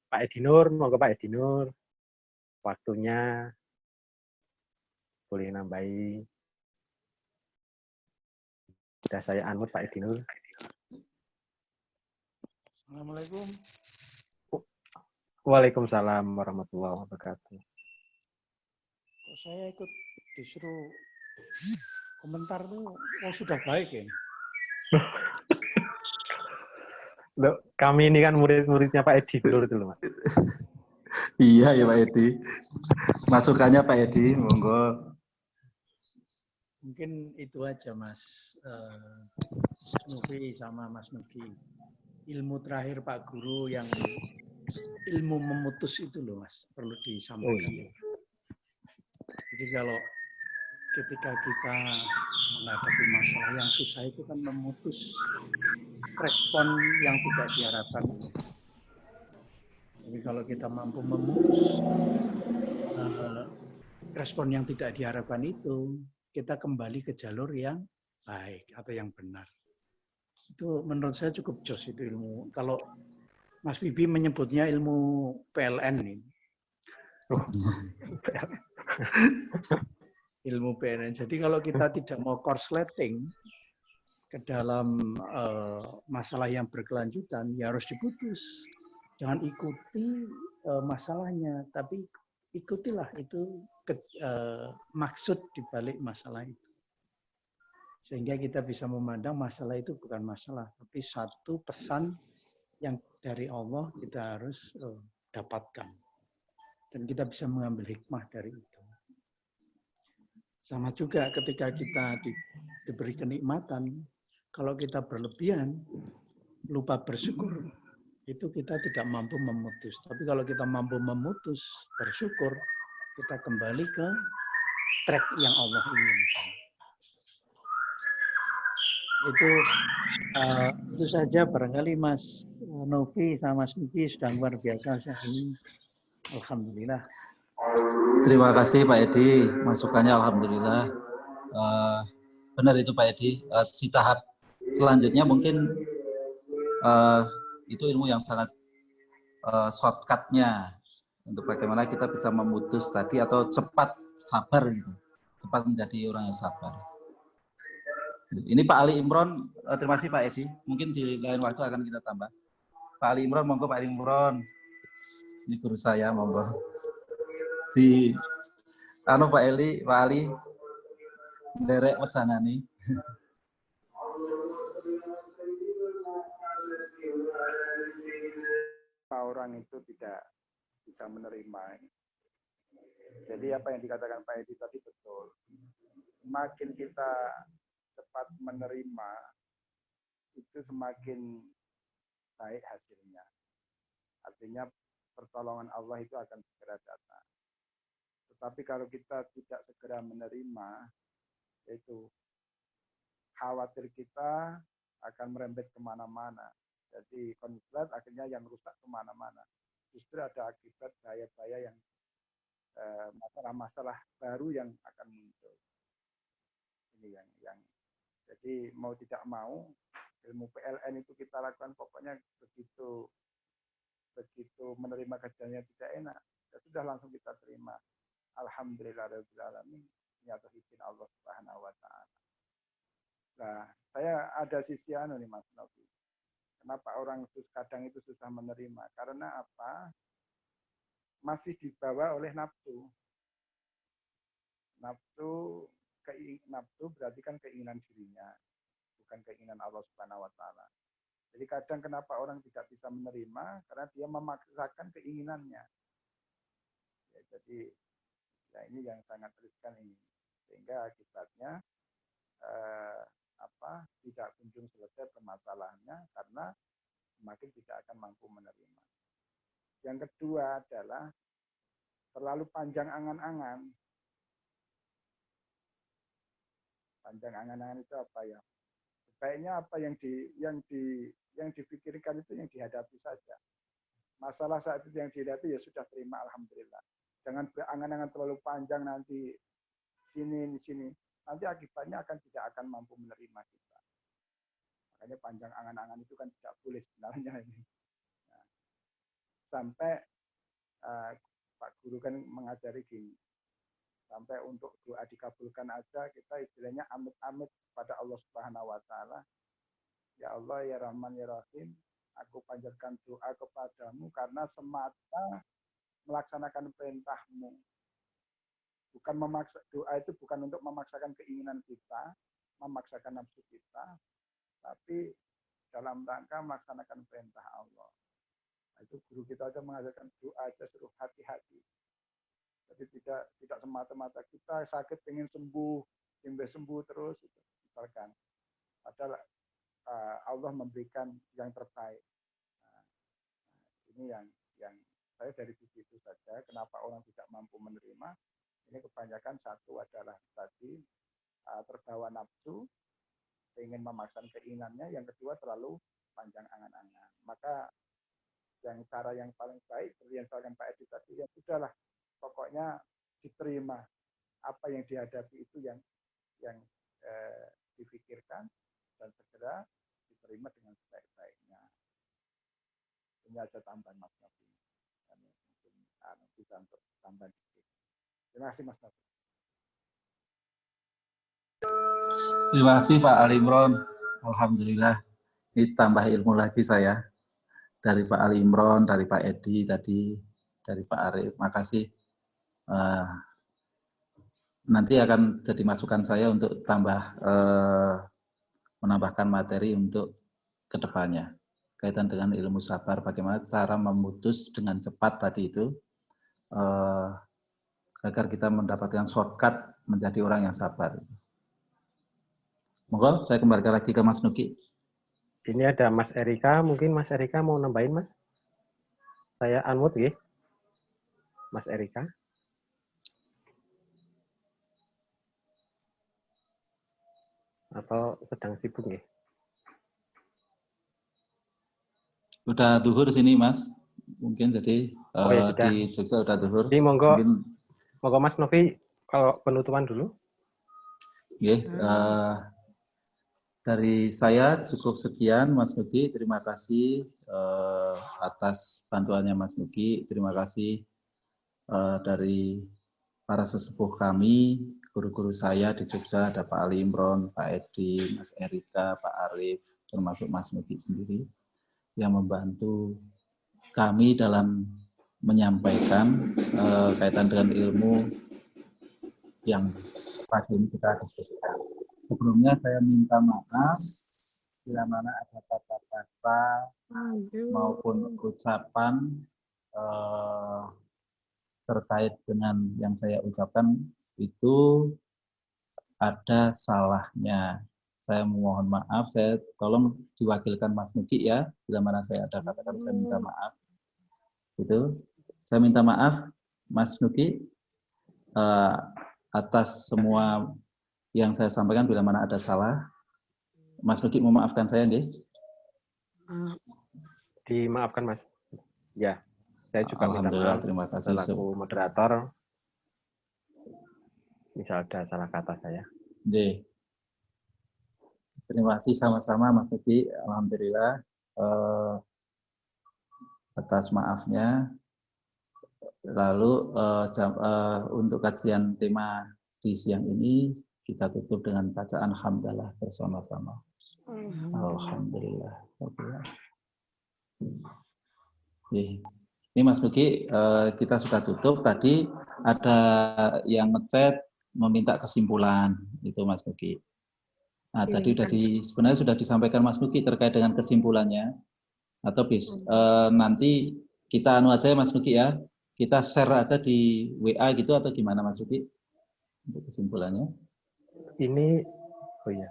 Pak Edi Nur, monggo Pak Edi Nur. Waktunya boleh nambahi. Sudah saya unmute Pak Edi Nur. Assalamualaikum. Waalaikumsalam warahmatullahi wabarakatuh. Kok saya ikut disuruh komentar tuh sudah baik ya? Loh, kami ini kan murid-muridnya Pak Edi Nur itu loh, Mas. Iya ya Pak Edi. Masukannya Pak Edi, monggo. Mungkin itu aja Mas Nufi sama Mas Nugi. Ilmu terakhir Pak Guru yang ilmu memutus itu loh Mas, perlu disampaikan. Oh, iya. Jadi kalau ketika kita menghadapi masalah yang susah itu kan memutus respon yang tidak diharapkan. Jadi kalau kita mampu memutus respon yang tidak diharapkan itu, kita kembali ke jalur yang baik atau yang benar. Itu menurut saya cukup jos itu ilmu. Kalau Mas Bibi menyebutnya ilmu PLN ini. Ilmu PLN. Jadi kalau kita tidak mau korsleting ke dalam masalah yang berkelanjutan, ya harus diputus. Jangan ikuti masalahnya, tapi ikutilah itu maksud dibalik masalah itu. Sehingga kita bisa memandang masalah itu bukan masalah, tapi satu pesan yang dari Allah kita harus dapatkan. Dan kita bisa mengambil hikmah dari itu. Sama juga ketika kita diberi kenikmatan, kalau kita berlebihan, lupa bersyukur, itu kita tidak mampu memutus. Tapi kalau kita mampu memutus, bersyukur, kita kembali ke track yang Allah inginkan. Itu saja barangkali Mas Novi sama Mas Nugi sudah luar biasa ini. Alhamdulillah. Terima kasih Pak Edi, masukannya alhamdulillah. Benar itu Pak Edi. Di tahap selanjutnya mungkin itu ilmu yang sangat shortcut-nya untuk bagaimana kita bisa memutus tadi atau cepat sabar gitu, cepat menjadi orang yang sabar. Ini Pak Ali Imron, terima kasih Pak Edi. Mungkin di lain waktu akan kita tambah. Pak Ali Imron, monggo Pak Ali Imron. Ini guru saya, monggo. Di Pak Ali, derek wejangane. Orang itu tidak bisa menerima. Jadi apa yang dikatakan Pak Edi tadi betul. Semakin kita cepat menerima, itu semakin baik hasilnya. Artinya pertolongan Allah itu akan segera datang. Tetapi kalau kita tidak segera menerima, yaitu khawatir kita akan merembet kemana-mana. Jadi konslet akhirnya yang rusak kemana-mana. Justru ada akibat bahaya-bahaya yang masalah-masalah baru yang akan muncul. Ini yang jadi mau tidak mau ilmu PLN itu kita lakukan pokoknya begitu menerima kejadian yang tidak enak, ya sudah langsung kita terima. Alhamdulillahirabbil alamin, ini atas izin Allah Subhanahu wa taala. Nah, saya ada sisi nih Mas Novi. Kenapa orang kadang itu susah menerima? Karena apa? Masih dibawa oleh nafsu. Nafsu berarti kan keinginan dirinya, bukan keinginan Allah Subhanahu wa taala. Jadi kadang kenapa orang tidak bisa menerima karena dia memaksakan keinginannya. Ya, jadi ya ini yang sangat riskan ini, sehingga akibatnya tidak kunjung selesai permasalahannya karena semakin tidak akan mampu menerima. Yang kedua adalah terlalu panjang angan-angan. Panjang angan-angan itu apa ya? Sebaiknya apa yang dipikirkan itu yang dihadapi saja. Masalah saat itu yang dihadapi ya sudah terima, alhamdulillah. Jangan berangan-angan terlalu panjang nanti sini. Nanti akibatnya tidak akan mampu menerima kita. Makanya panjang angan-angan itu kan tidak boleh sebenarnya ini. Nah, sampai Pak Guru kan mengajari gini, sampai untuk doa dikabulkan aja kita istilahnya amit-amit pada Allah Subhanahu Wa Taala. Ya Allah, ya Rahman, ya Rahim, aku panjatkan doa kepadamu karena semata melaksanakan perintahmu. Bukan memaksa, doa itu bukan untuk memaksakan keinginan kita, memaksakan nafsu kita, tapi dalam rangka melaksanakan perintah Allah. Nah, itu guru kita aja mengajarkan doa aja suruh hati-hati. Jadi tidak semata-mata kita sakit pengen sembuh, ingin sembuh terus, misalkan. Padahal Allah memberikan yang terbaik. Nah, ini yang saya dari sisi itu saja. Kenapa orang tidak mampu menerima? Ini kebanyakan satu adalah tadi terbawa nafsu, ingin memaksakan keinginannya. Yang kedua terlalu panjang angan-angan. Maka cara yang paling baik seperti yang disampaikan Pak Edi tadi, ya sudahlah, pokoknya diterima apa yang dihadapi itu yang dipikirkan dan segera diterima dengan sebaik-baiknya. Ini aja tambahan Mas Nabi. Mungkin bisa untuk tambahan sedikit. Terima kasih Mas Nabi. Terima kasih Pak Ali Imron. Alhamdulillah, ini tambah ilmu lagi saya. Dari Pak Ali Imron, dari Pak Edi tadi, dari Pak Arif. Makasih. Nanti akan jadi masukan saya untuk menambahkan materi untuk kedepannya. Kaitan dengan ilmu sabar, bagaimana cara memutus dengan cepat tadi itu, agar kita mendapatkan shortcut menjadi orang yang sabar. Monggo, saya kembalikan lagi ke Mas Nuki. Ini ada Mas Erika, mungkin Mas Erika mau nambahin, Mas? Saya unmute, ya. Mas Erika. Atau sedang sibuk, ya? Udah duhur sini, Mas. Mungkin jadi ya sudah. di Jogja udah duhur. Ini monggo, mungkin... monggo Mas Novi, kalau penutupan dulu. Dari saya cukup sekian, Mas Nuki. Terima kasih atas bantuannya Mas Nuki. Terima kasih dari para sesepuh kami, guru-guru saya di Jogja, ada Pak Ali Imron, Pak Edi, Mas Erika, Pak Arif, termasuk Mas Nuki sendiri, yang membantu kami dalam menyampaikan kaitan dengan ilmu yang pagi ini kita diskusikan. Sebelumnya saya minta maaf bila mana ada kata-kata maupun ucapan terkait dengan yang saya ucapkan itu ada salahnya. Saya memohon maaf, saya tolong diwakilkan Mas Nuki ya, bila mana saya ada kata-kata saya minta maaf. Itu saya minta maaf Mas Nuki atas semua yang saya sampaikan bila mana ada salah. Mas Nuki memaafkan saya, nggih? Dimaafkan, Mas. Ya, saya juga minta maaf. Terima kasih selaku moderator. Misal ada salah kata saya. Nggih. Terima kasih sama-sama Mas Nuki. Alhamdulillah atas maafnya. Lalu untuk kajian tema di siang ini kita tutup dengan bacaan hamdalah bersama-sama. Alhamdulillah. Ini Mas Nuki, kita sudah tutup. Tadi ada yang ngechat meminta kesimpulan, itu Mas Nuki. Nah, tadi sebenarnya sudah disampaikan Mas Nugi terkait dengan kesimpulannya. Atau nanti kita anu aja ya Mas Nugi ya. Kita share aja di WA gitu atau gimana Mas Nugi? Untuk kesimpulannya. Ini, oh iya.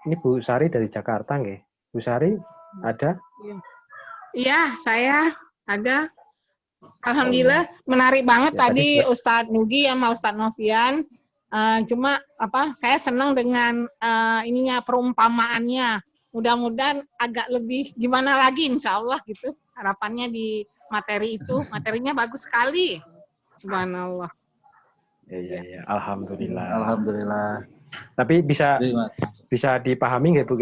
Ini Bu Sari dari Jakarta nggih. Bu Sari ada? Iya, saya ada. Alhamdulillah, menarik banget Ya, tadi tadi Ustadz Nugi sama Ustadz Novian. Cuma saya senang dengan ininya perumpamaannya. Mudah-mudahan agak lebih gimana lagi, insya Allah gitu. Harapannya di materi itu, materinya bagus sekali. Subhanallah. Iya. Alhamdulillah. Alhamdulillah. Tapi bisa dipahami nggak Bu?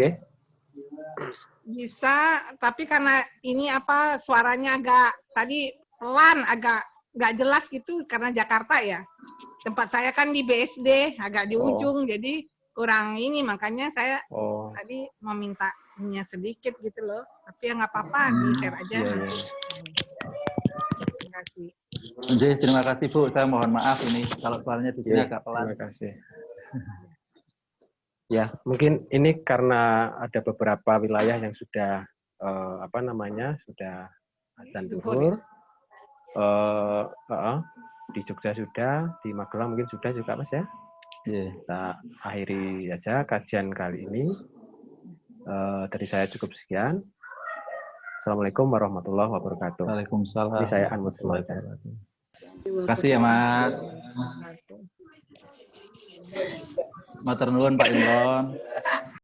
Bisa, tapi karena ini suaranya agak tadi pelan, agak nggak jelas gitu karena Jakarta ya. Tempat saya kan di BSD, agak di ujung, jadi kurang ini, makanya saya tadi memintanya sedikit gitu loh. Tapi ya nggak apa-apa, di-share aja. Iya. Terima kasih. Terima kasih Bu, saya mohon maaf ini kalau suaranya di sini agak pelan. Terima kasih. Ya, mungkin ini karena ada beberapa wilayah yang sudah sudah azan zuhur. Di Jogja sudah, di Magelang mungkin sudah juga Mas ya. Kita akhiri aja kajian kali ini. Dari saya cukup sekian. Assalamualaikum warahmatullahi wabarakatuh. Waalaikumsalam. Ini saya Anwar Semangat. Terima kasih ya Mas. Matur nuwun Pak Imron.